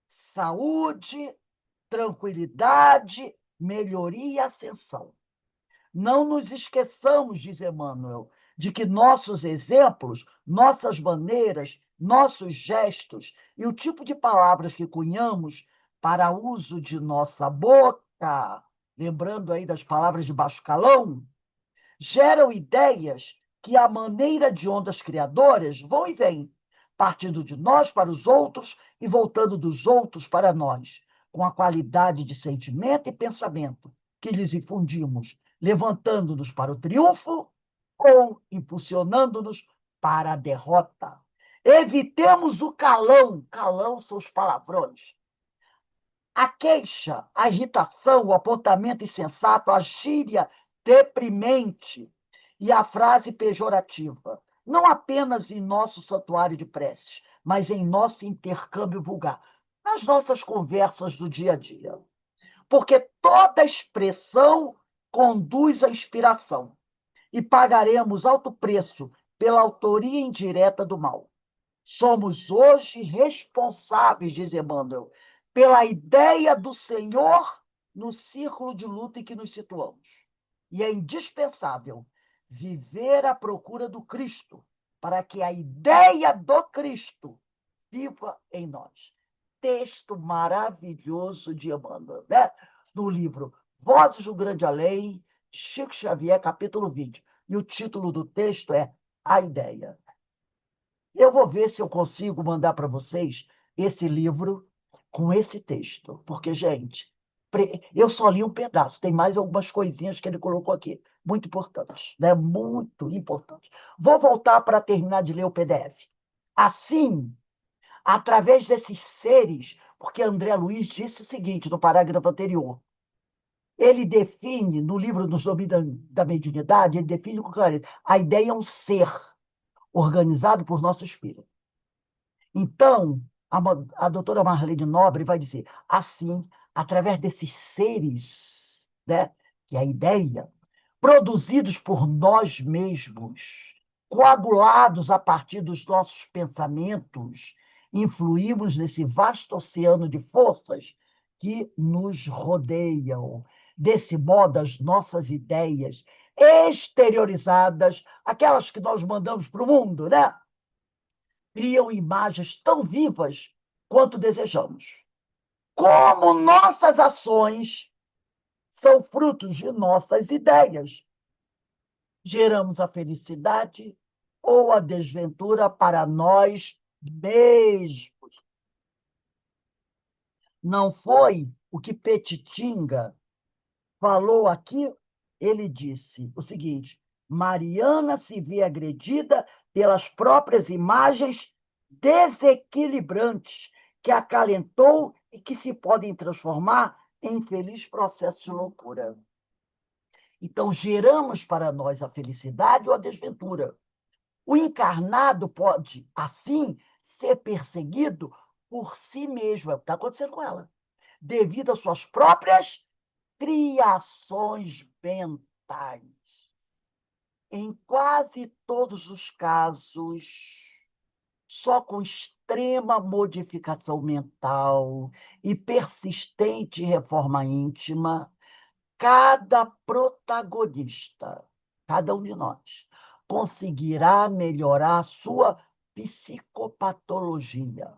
saúde, tranquilidade, melhoria e ascensão. Não nos esqueçamos, diz Emmanuel, de que nossos exemplos, nossas maneiras, nossos gestos e o tipo de palavras que cunhamos para uso de nossa boca, lembrando aí das palavras de baixo calão, geram ideias que, à maneira de ondas criadoras, vão e vêm, partindo de nós para os outros e voltando dos outros para nós, com a qualidade de sentimento e pensamento que lhes infundimos, levantando-nos para o triunfo ou impulsionando-nos para a derrota. Evitemos o calão, calão são os palavrões, a queixa, a irritação, o apontamento insensato, a gíria deprimente e a frase pejorativa, não apenas em nosso santuário de preces, mas em nosso intercâmbio vulgar, nas nossas conversas do dia a dia. Porque toda expressão conduz à inspiração e pagaremos alto preço pela autoria indireta do mal. Somos hoje responsáveis, diz Emmanuel, pela ideia do Senhor no círculo de luta em que nos situamos. E é indispensável viver à procura do Cristo, para que a ideia do Cristo viva em nós. Texto maravilhoso de Emmanuel, né? No livro Vozes do Grande Além, Chico Xavier, capítulo 20. E o título do texto é A Ideia. Eu vou ver se eu consigo mandar para vocês esse livro com esse texto, porque, gente, eu só li um pedaço, tem mais algumas coisinhas que ele colocou aqui, muito importantes, né? Muito importantes. Vou voltar para terminar de ler o PDF. Assim, através desses seres, porque André Luiz disse o seguinte no parágrafo anterior, ele define, no livro Nos Domínios da Mediunidade, ele define com clareza, a ideia é um ser organizado por nosso espírito. Então, a doutora Marlene Nobre vai dizer, assim, através desses seres, né, que é a ideia, produzidos por nós mesmos, coagulados a partir dos nossos pensamentos, influímos nesse vasto oceano de forças que nos rodeiam. Desse modo, as nossas ideias exteriorizadas, aquelas que nós mandamos para o mundo, né? Criam imagens tão vivas quanto desejamos. Como nossas ações são frutos de nossas ideias, geramos a felicidade ou a desventura para nós mesmos. Não foi o que Petitinga falou aqui? Ele disse o seguinte: Mariana se vê agredida pelas próprias imagens desequilibrantes que acalentou e que se podem transformar em infeliz processo de loucura. Então, geramos para nós a felicidade ou a desventura. O encarnado pode, assim, ser perseguido por si mesmo, é o que está acontecendo com ela, devido às suas próprias criações mentais. Em quase todos os casos, só com extrema modificação mental e persistente reforma íntima, cada protagonista cada um de nós, conseguirá melhorar a sua psicopatologia.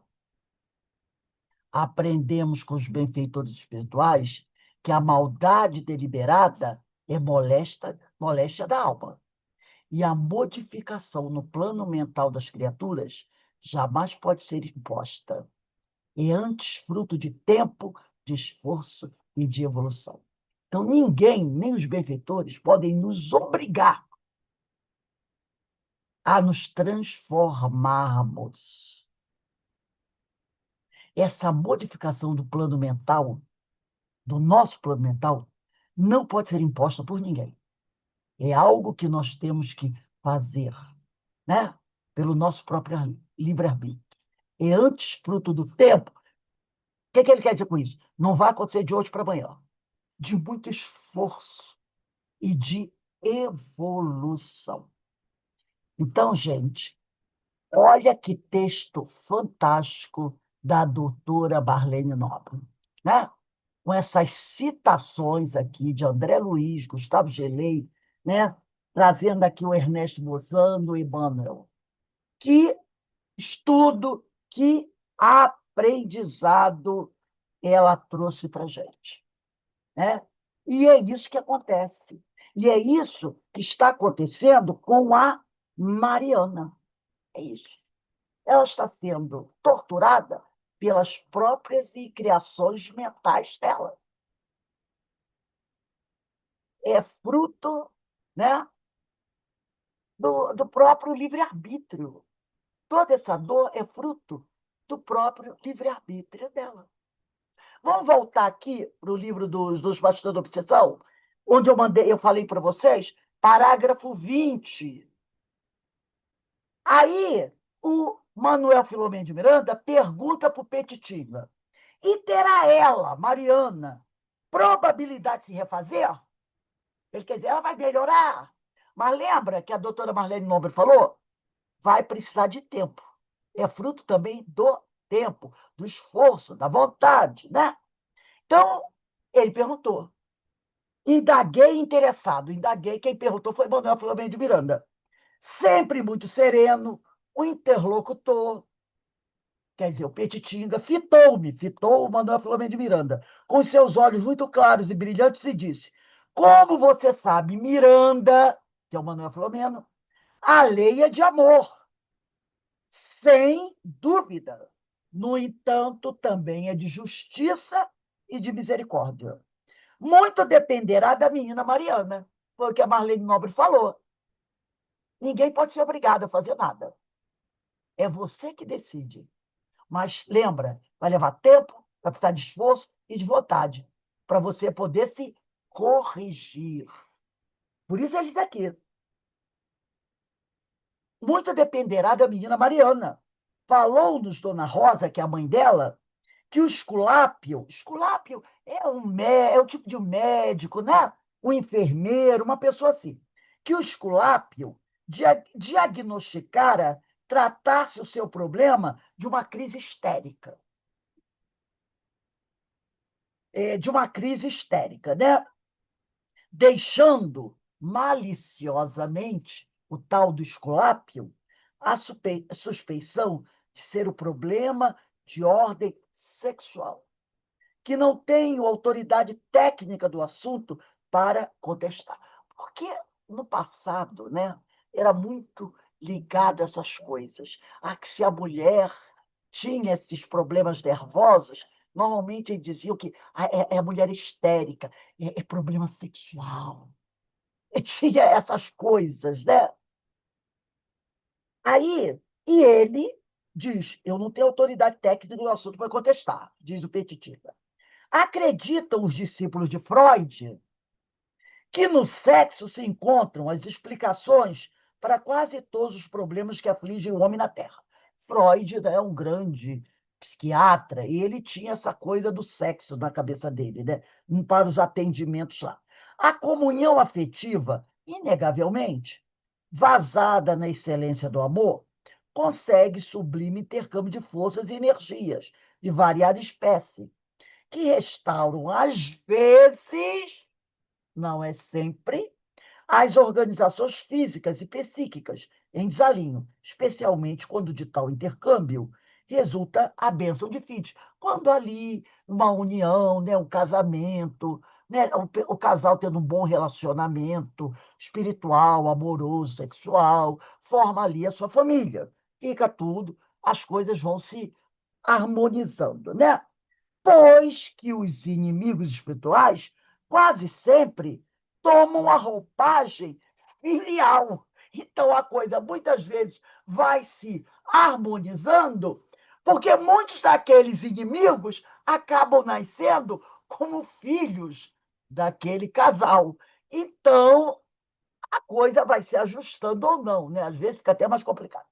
Aprendemos com os benfeitores espirituais que a maldade deliberada é moléstia da alma. E a modificação no plano mental das criaturas jamais pode ser imposta. É antes fruto de tempo, de esforço e de evolução. Então, ninguém, nem os benfeitores, podem nos obrigar a nos transformarmos. Essa modificação do plano mental, do nosso plano mental, não pode ser imposta por ninguém. É algo que nós temos que fazer, né? Pelo nosso próprio livre-arbítrio. É antes fruto do tempo. O que ele quer dizer com isso? Não vai acontecer de hoje para amanhã. De muito esforço e de evolução. Então, gente, olha que texto fantástico da doutora Marlene Nobre, né? Com essas citações aqui de André Luiz, Gustavo Gelei, né? Trazendo aqui o Ernesto Bozano e Emmanuel. Que estudo, que aprendizado ela trouxe para a gente, né? E é isso que acontece. E é isso que está acontecendo com a Mariana. É isso. Ela está sendo torturada pelas próprias criações mentais dela. É fruto, né, do próprio livre-arbítrio. Toda essa dor é fruto do próprio livre-arbítrio dela. Vamos voltar aqui para o livro dos Bastidores da Obsessão, onde eu falei para vocês, parágrafo 20. Aí, o Manuel Filomeno de Miranda pergunta para o Petitinga: e terá ela, Mariana, probabilidade de se refazer? Ele quer dizer, ela vai melhorar. Mas lembra que a doutora Marlene Nobre falou? Vai precisar de tempo. É fruto também do tempo, do esforço, da vontade, né? Então, ele perguntou. Indaguei, quem perguntou foi Manuel Filomeno de Miranda. Sempre muito sereno, o interlocutor, quer dizer, o Petitinga, fitou o Manuel Filomeno de Miranda, com seus olhos muito claros e brilhantes, e disse: como você sabe, Miranda, que é o Manuel Filomeno, a lei é de amor, sem dúvida. No entanto, também é de justiça e de misericórdia. Muito dependerá da menina Mariana, foi o que a Marlene Nobre falou. Ninguém pode ser obrigado a fazer nada. É você que decide. Mas lembra, vai levar tempo, vai precisar de esforço e de vontade para você poder se corrigir. Por isso ele diz aqui. Muito dependerá da menina Mariana. Falou-nos Dona Rosa, que é a mãe dela, que o Esculápio é um tipo de um médico, né? Um enfermeiro, uma pessoa assim, que o Esculápio diagnosticara, tratasse o seu problema de uma crise histérica. Né? Deixando maliciosamente o tal do Esculápio a suspeição de ser o problema de ordem sexual, que não tenho autoridade técnica do assunto para contestar. Porque no passado, né, era muito ligado a essas coisas. Que se a mulher tinha esses problemas nervosos, normalmente diziam que é mulher histérica, é problema sexual. E tinha essas coisas, né? E ele diz: eu não tenho autoridade técnica do assunto para contestar, diz o Petitinga. Acreditam os discípulos de Freud que no sexo se encontram as explicações para quase todos os problemas que afligem o homem na Terra. Freud, né, é um grande psiquiatra e ele tinha essa coisa do sexo na cabeça dele, né, para os atendimentos lá. A comunhão afetiva, inegavelmente, vazada na excelência do amor, consegue sublime intercâmbio de forças e energias de variada espécie, que restauram, às vezes, não é sempre, as organizações físicas e psíquicas em desalinho, especialmente quando de tal intercâmbio resulta a bênção de Fides. Quando ali uma união, né, um casamento, né, o casal tendo um bom relacionamento espiritual, amoroso, sexual, forma ali a sua família. Fica tudo, as coisas vão se harmonizando, né? Pois que os inimigos espirituais quase sempre tomam a roupagem filial. Então a coisa muitas vezes vai se harmonizando, porque muitos daqueles inimigos acabam nascendo como filhos daquele casal. Então a coisa vai se ajustando ou não, né? Às vezes fica até mais complicado.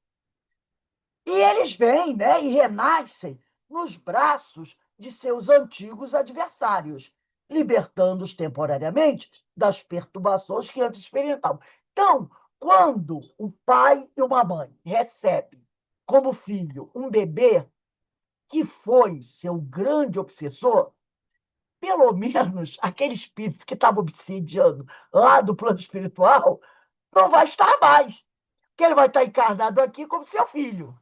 E eles vêm, né, e renascem nos braços de seus antigos adversários, libertando-os temporariamente das perturbações que antes experimentavam. Então, quando um pai e uma mãe recebem como filho um bebê que foi seu grande obsessor, pelo menos aquele espírito que estava obsidiando lá do plano espiritual não vai estar mais, porque ele vai estar encarnado aqui como seu filho.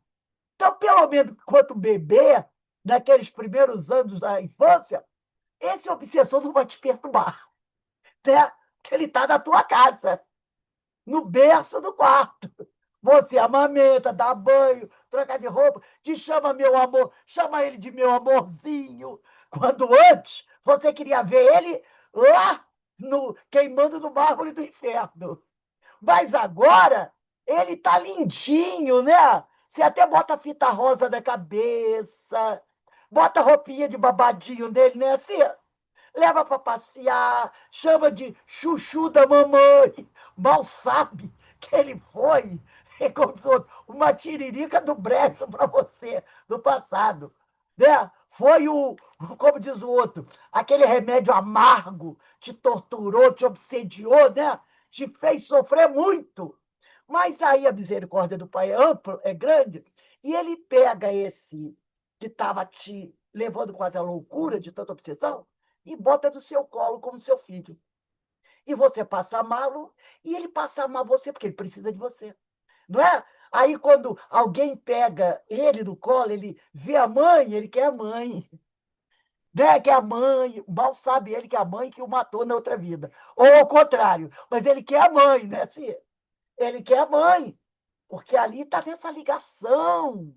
Então, pelo menos, enquanto bebê, naqueles primeiros anos da infância, esse obsessor não vai te perturbar, né? Porque ele está na tua casa, no berço do quarto. Você amamenta, dá banho, troca de roupa, te chama meu amor, chama ele de meu amorzinho. Quando antes você queria ver ele lá queimando no mármore do inferno. Mas agora ele tá lindinho, né? Você até bota fita rosa na cabeça, bota roupinha de babadinho nele, né? Assim, leva para passear, chama de chuchu da mamãe. Mal sabe que ele foi, como diz o outro, uma tiririca do brejo para você, do passado. Né? Foi como diz o outro, aquele remédio amargo, te torturou, te obsediou, né? Te fez sofrer muito. Mas aí a misericórdia do Pai é ampla, é grande, e ele pega esse que estava te levando quase à loucura de tanta obsessão e bota do seu colo como seu filho. E você passa a amá-lo e ele passa a amar você, porque ele precisa de você. Não é? Aí, quando alguém pega ele no colo, ele vê a mãe, ele quer a mãe. Né? Que é a mãe, mal sabe ele que é a mãe que o matou na outra vida. Ou ao contrário, mas ele quer a mãe, né? Assim, ele quer a mãe, porque ali está nessa ligação.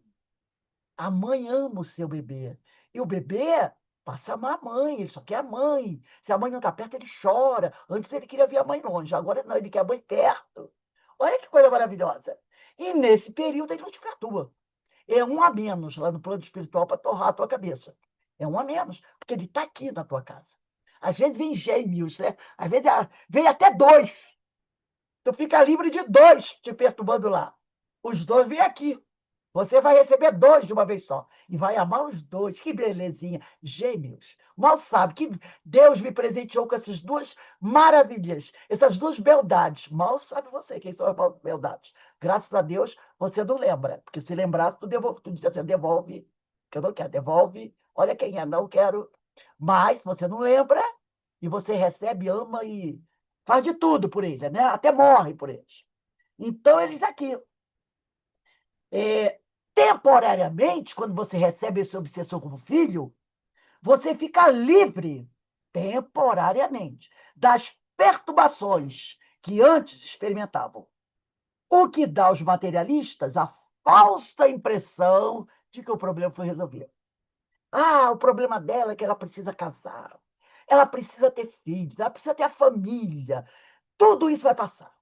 A mãe ama o seu bebê. E o bebê passa a amar a mãe, ele só quer a mãe. Se a mãe não está perto, ele chora. Antes ele queria ver a mãe longe, agora não, ele quer a mãe perto. Olha que coisa maravilhosa. E nesse período ele não te perturba. É um a menos lá no plano espiritual para torrar a tua cabeça. É um a menos, porque ele está aqui na tua casa. Às vezes vem gêmeos, né? Às vezes vem até dois. Tu fica livre de dois te perturbando lá. Os dois vêm aqui. Você vai receber dois de uma vez só. E vai amar os dois. Que belezinha. Gêmeos. Mal sabe que Deus me presenteou com essas duas maravilhas, essas duas beldades. Mal sabe você quem são as beldades. Graças a Deus, você não lembra. Porque se lembrasse, tu diz assim, devolve, que eu não quero, devolve. Olha quem é, não quero. Mas você não lembra, e você recebe, ama e faz de tudo por ele, né? Até morre por eles. Então, eles aqui. Temporariamente, quando você recebe esse obsessor como filho, você fica livre, temporariamente, das perturbações que antes experimentavam. O que dá aos materialistas a falsa impressão de que o problema foi resolvido. Ah, o problema dela é que ela precisa casar, ela precisa ter filhos, ela precisa ter a família. Tudo isso vai passar.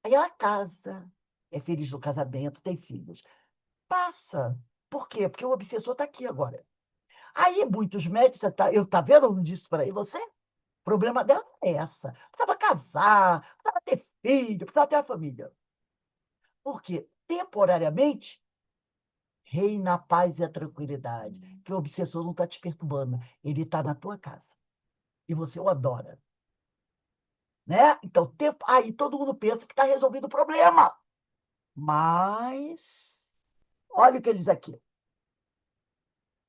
Aí ela casa, é feliz no casamento, tem filhos. Passa. Por quê? Porque o obsessor está aqui agora. Aí muitos médicos, tá vendo? Eu não disse para aí você? O problema dela é essa. Precisava casar, precisava ter filho, precisava ter a família. Porque, temporariamente, reina a paz e a tranquilidade. Que o obsessor não está te perturbando. Ele está na tua casa. E você o adora. Né? Então, aí todo mundo pensa que está resolvido o problema. Mas, olha o que ele diz aqui.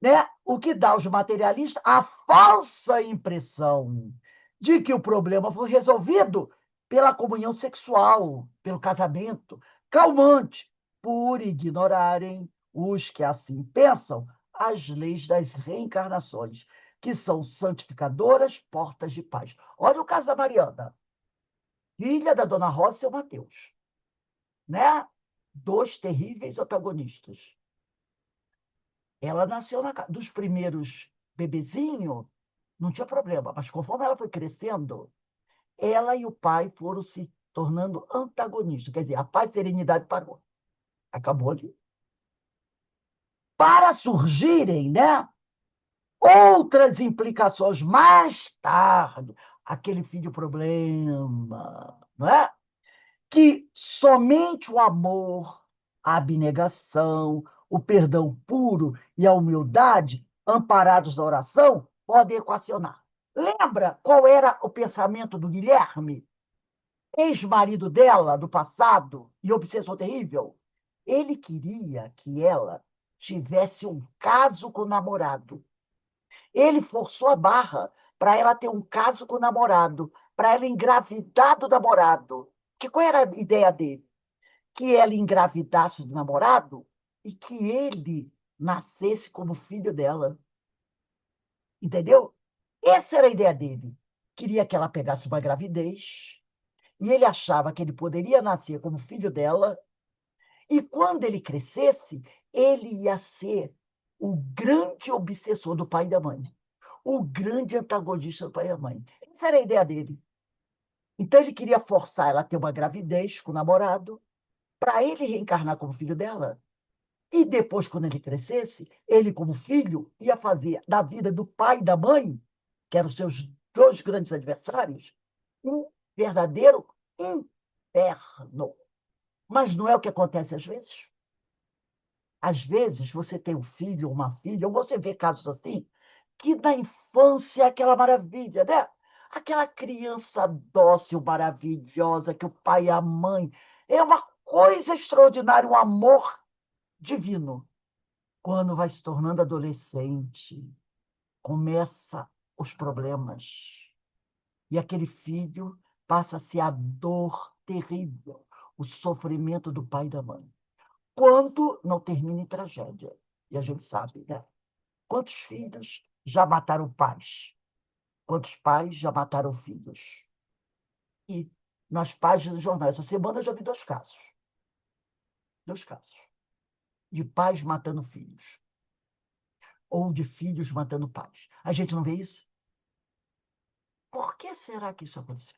Né? O que dá aos materialistas a falsa impressão de que o problema foi resolvido pela comunhão sexual, pelo casamento, calmante, por ignorarem os que assim pensam as leis das reencarnações, que são santificadoras, portas de paz. Olha o caso da Mariana, filha da dona Rosa e seu Mateus, né? Dois terríveis antagonistas. Ela nasceu dos primeiros bebezinhos, não tinha problema, mas conforme ela foi crescendo, ela e o pai foram se tornando antagonistas. Quer dizer, a paz e a serenidade parou. Acabou ali. Para surgirem, né, outras implicações mais tarde, aquele filho problema, não é? Que somente o amor, a abnegação, o perdão puro e a humildade, amparados na oração, podem equacionar. Lembra qual era o pensamento do Guilherme, ex-marido dela do passado e obsessor terrível? Ele queria que ela tivesse um caso com o namorado. Ele forçou a barra para ela ter um caso com o namorado, para ela engravidar do namorado. Que qual era a ideia dele? Que ela engravidasse do namorado e que ele nascesse como filho dela. Entendeu? Essa era a ideia dele. Queria que ela pegasse uma gravidez e ele achava que ele poderia nascer como filho dela e quando ele crescesse, ele ia ser o grande obsessor do pai e da mãe, o grande antagonista do pai e da mãe. Essa era a ideia dele. Então ele queria forçar ela a ter uma gravidez com o namorado para ele reencarnar como filho dela. E depois, quando ele crescesse, ele, como filho, ia fazer da vida do pai e da mãe, que eram seus dois grandes adversários, um verdadeiro inferno. Mas não é o que acontece às vezes? Às vezes, você tem um filho ou uma filha, ou você vê casos assim, que na infância é aquela maravilha, né? Aquela criança dócil, maravilhosa, que o pai e a mãe. É uma coisa extraordinária, um amor divino. Quando vai se tornando adolescente, começa os problemas. E aquele filho passa a ser a dor terrível, o sofrimento do pai e da mãe. Quando não termina em tragédia. E a gente sabe, né? Quantos filhos já mataram pais? Quantos pais já mataram filhos? E nas páginas do jornal, essa semana eu já vi dois casos. Dois casos. De pais matando filhos. Ou de filhos matando pais. A gente não vê isso? Por que será que isso aconteceu?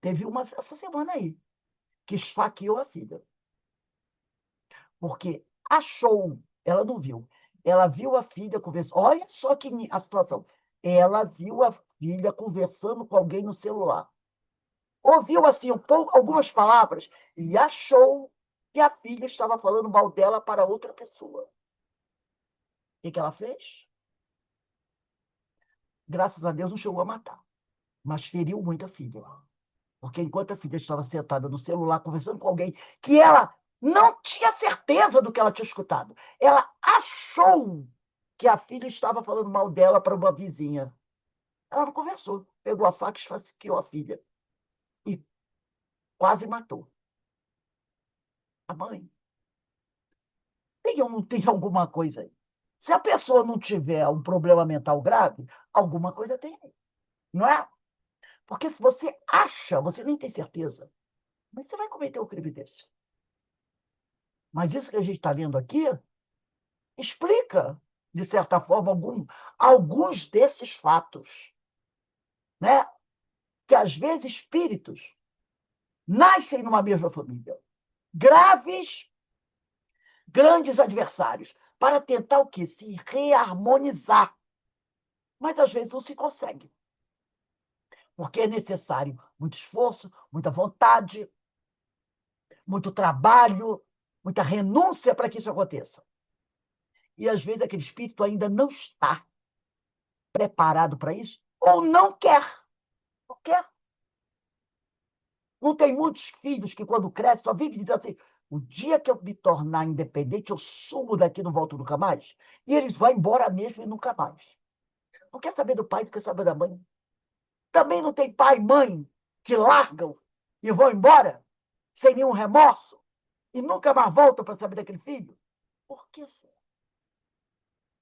Teve uma essa semana aí, que esfaqueou a filha. Porque achou, ela não viu. Ela viu a filha conversando. Olha só que a situação. Ela viu a filha conversando com alguém no celular. Ouviu assim algumas palavras e achou que a filha estava falando mal dela para outra pessoa. O que ela fez? Graças a Deus não chegou a matar, mas feriu muito a filha. Porque enquanto a filha estava sentada no celular conversando com alguém que ela não tinha certeza do que ela tinha escutado, ela achou que a filha estava falando mal dela para uma vizinha. Ela não conversou, pegou a faca e esfaqueou a filha e quase matou a mãe. Tem ou não tem alguma coisa aí? Se a pessoa não tiver um problema mental grave, alguma coisa tem, não é? Porque se você acha, você nem tem certeza, mas você vai cometer um crime desse. Mas isso que a gente está lendo aqui explica, de certa forma, alguns desses fatos, né? Que às vezes espíritos nascem numa mesma família, graves, grandes adversários, para tentar o quê? Se reharmonizar. Mas às vezes não se consegue. Porque é necessário muito esforço, muita vontade, muito trabalho, muita renúncia para que isso aconteça. E às vezes aquele espírito ainda não está preparado para isso, ou não quer. Não quer. Não tem muitos filhos que, quando crescem, só vivem dizendo assim: o dia que eu me tornar independente, eu sumo daqui e não volto nunca mais. E eles vão embora mesmo e nunca mais. Não quer saber do pai, não quer saber da mãe. Também não tem pai e mãe que largam e vão embora sem nenhum remorso e nunca mais voltam para saber daquele filho? Por que será?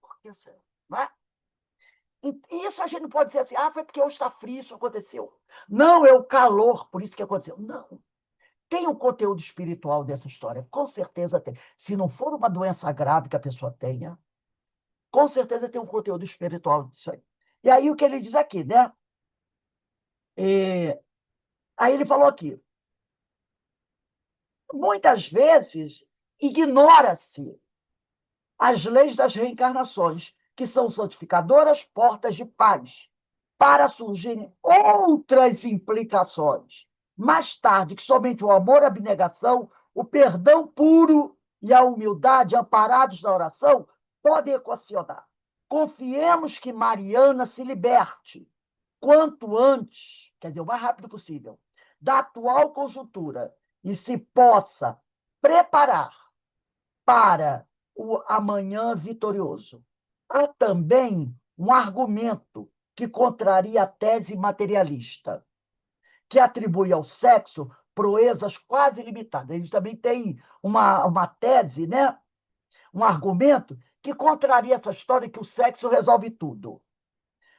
Por que será? Não é? E isso a gente não pode dizer assim, foi porque hoje está frio, isso aconteceu. Não, é o calor, por isso que aconteceu. Não. Tem um conteúdo espiritual dessa história, com certeza tem. Se não for uma doença grave que a pessoa tenha, com certeza tem um conteúdo espiritual disso aí. E aí o que ele diz aqui, né? Aí ele falou aqui, muitas vezes ignora-se as leis das reencarnações, que são santificadoras portas de paz, para surgirem outras implicações. Mais tarde, que somente o amor, a abnegação, o perdão puro e a humildade, amparados na oração, podem equacionar. Confiemos que Mariana se liberte quanto antes, quer dizer, o mais rápido possível, da atual conjuntura e se possa preparar para o amanhã vitorioso. Há também um argumento que contraria a tese materialista, que atribui ao sexo proezas quase ilimitadas. Eles também têm uma tese, né? Um argumento que contraria essa história que o sexo resolve tudo.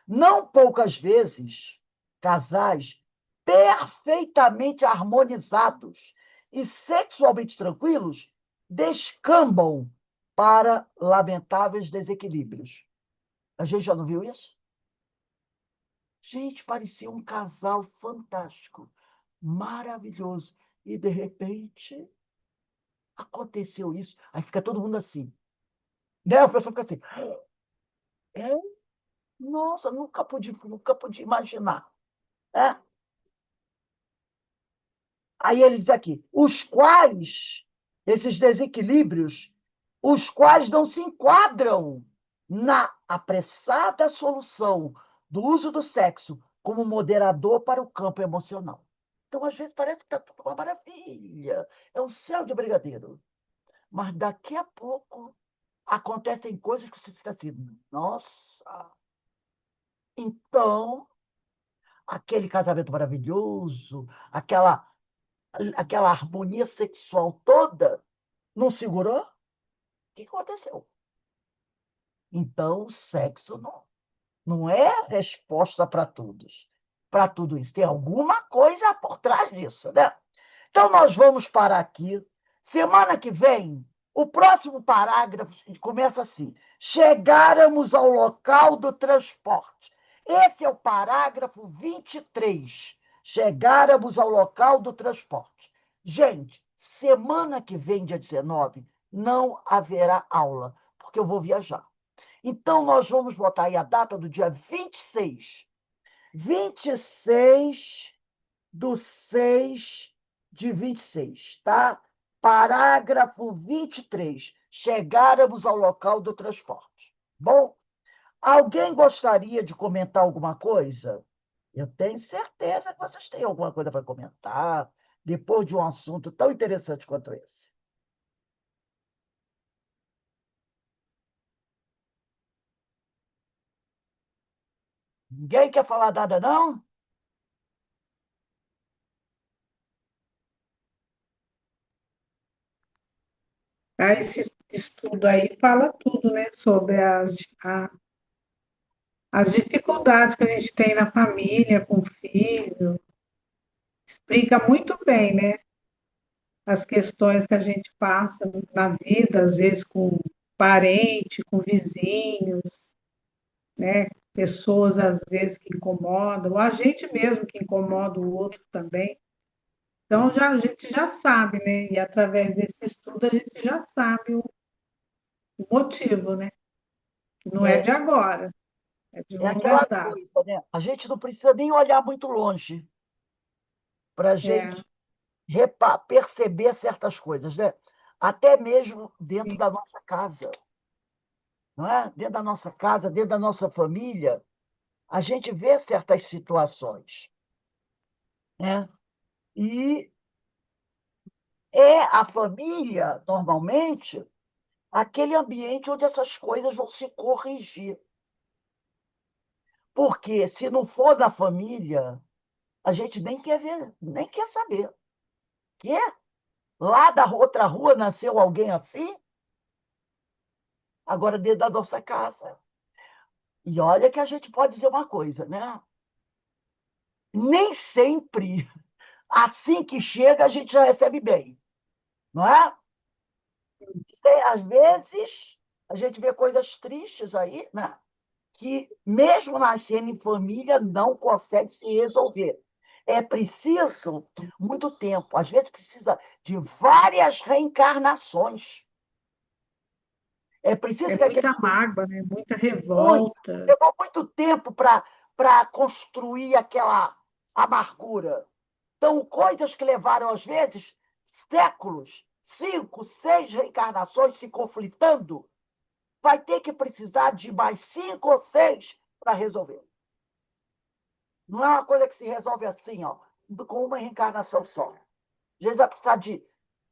Não poucas vezes, casais perfeitamente harmonizados e sexualmente tranquilos descambam para lamentáveis desequilíbrios. A gente já não viu isso? Gente, parecia um casal fantástico, maravilhoso. E, de repente, aconteceu isso. Aí fica todo mundo assim. Né? A pessoa fica assim. É? Nossa, nunca pude imaginar. É? Aí ele diz aqui, esses desequilíbrios, os quais não se enquadram na apressada solução do uso do sexo como moderador para o campo emocional. Então, às vezes, parece que está tudo uma maravilha, é um céu de brigadeiro. Mas daqui a pouco acontecem coisas que você fica assim, nossa, então, aquele casamento maravilhoso, aquela harmonia sexual toda, não segurou? O que aconteceu? Então, o sexo não é a resposta para todos. Para tudo isso. Tem alguma coisa por trás disso, né? Então, nós vamos parar aqui. Semana que vem, o próximo parágrafo começa assim: chegáramos ao local do transporte. Esse é o parágrafo 23. Chegáramos ao local do transporte. Gente, semana que vem, dia 19, não haverá aula, porque eu vou viajar. Então, nós vamos botar aí a data do dia 26. 26/6/26, tá? Parágrafo 23. Chegáramos ao local do transporte. Bom, alguém gostaria de comentar alguma coisa? Eu tenho certeza que vocês têm alguma coisa para comentar, depois de um assunto tão interessante quanto esse. Ninguém quer falar nada, não? Esse estudo aí fala tudo, né, sobre as dificuldades que a gente tem na família, com o filho. Explica muito bem, né, as questões que a gente passa na vida, às vezes com parente, com vizinhos, né, pessoas às vezes que incomodam, ou a gente mesmo que incomoda o outro também. Então, a gente já sabe, né? E através desse estudo a gente já sabe o motivo, né? Não é É, de agora, é de é aquela longas datas. coisa, né? A gente não precisa nem olhar muito longe para a É, gente perceber certas coisas, né? Até mesmo dentro da nossa casa, não é? Dentro da nossa casa, dentro da nossa família, a gente vê certas situações, né? E é a família, normalmente, aquele ambiente onde essas coisas vão se corrigir. Porque se não for da família, a gente nem quer ver, nem quer saber. Quê? Lá da outra rua nasceu alguém assim? Agora dentro da nossa casa. E olha que a gente pode dizer uma coisa, né? Nem sempre, assim que chega, a gente já recebe bem, não é? Às vezes, a gente vê coisas tristes aí, né? Que, mesmo nascendo em família, não consegue se resolver. É preciso muito tempo. Às vezes, precisa de várias reencarnações. É preciso É que muita aqueles mágoa, né? Muita muito, revolta. levou muito tempo para construir aquela amargura. Então, coisas que levaram, às vezes, séculos, 5, 6 reencarnações se conflitando, vai ter que precisar de mais 5 ou 6 para resolver. Não é uma coisa que se resolve assim, ó, com uma reencarnação só. Às vezes vai precisar de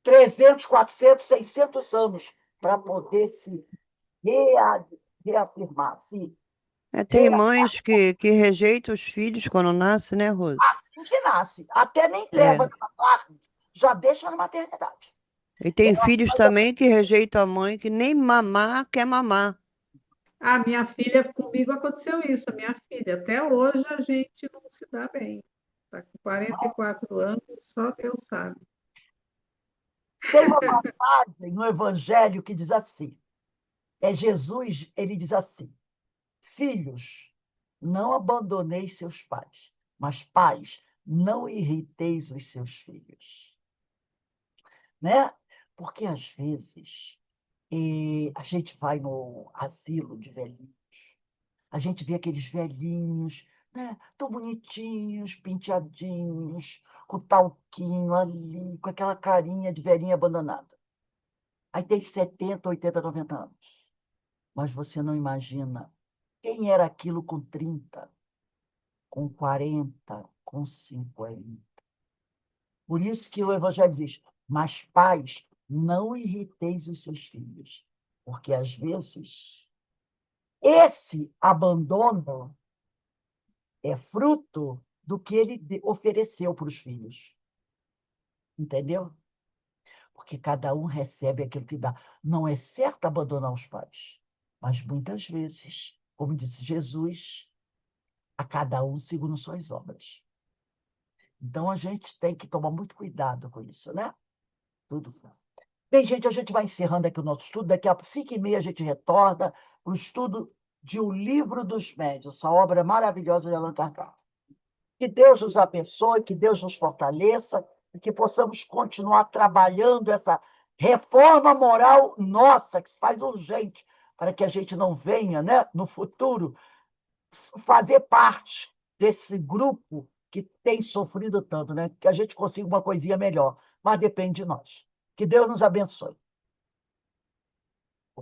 300, 400, 600 anos para poder se reafirmar, se Tem mães que rejeitam os filhos quando nascem, né, Rose? assim que nasce. Até nem É. leva na carne, já deixa na maternidade. E É tem uma filhos coisa. também que rejeitam a mãe, que nem mamar quer mamar. Ah, minha filha, comigo aconteceu isso. A minha filha, até hoje a gente não se dá bem. Está com 44 anos, só Deus sabe. Tem uma passagem no Evangelho que diz assim: Jesus, ele diz assim: filhos, não abandoneis seus pais, mas pais, não irriteis os seus filhos. Né? Porque, às vezes, a gente vai no asilo de velhinhos, a gente vê aqueles velhinhos, né, tão bonitinhos, penteadinhos, com talquinho ali, com aquela carinha de velhinha abandonada. Aí tem 70, 80, 90 anos. Mas você não imagina quem era aquilo com 30, com 40, com 50. Por isso que o Evangelho diz: mas pais, não irriteis os seus filhos. Porque, às vezes, esse abandono é fruto do que ele ofereceu para os filhos. Entendeu? Porque cada um recebe aquilo que dá. Não é certo abandonar os pais, mas muitas vezes, como disse Jesus, a cada um segundo suas obras. Então a gente tem que tomar muito cuidado com isso, né? Tudo. Bem, gente, a gente vai encerrando aqui o nosso estudo. Daqui a 5h30 a gente retorna para o estudo de O Livro dos Médiuns, essa obra maravilhosa de Allan Kardec. Que Deus nos abençoe, que Deus nos fortaleça e que possamos continuar trabalhando essa reforma moral nossa, que se faz urgente, para que a gente não venha, né, no futuro, fazer parte desse grupo que tem sofrido tanto, né? Que a gente consiga uma coisinha melhor, mas depende de nós. Que Deus nos abençoe.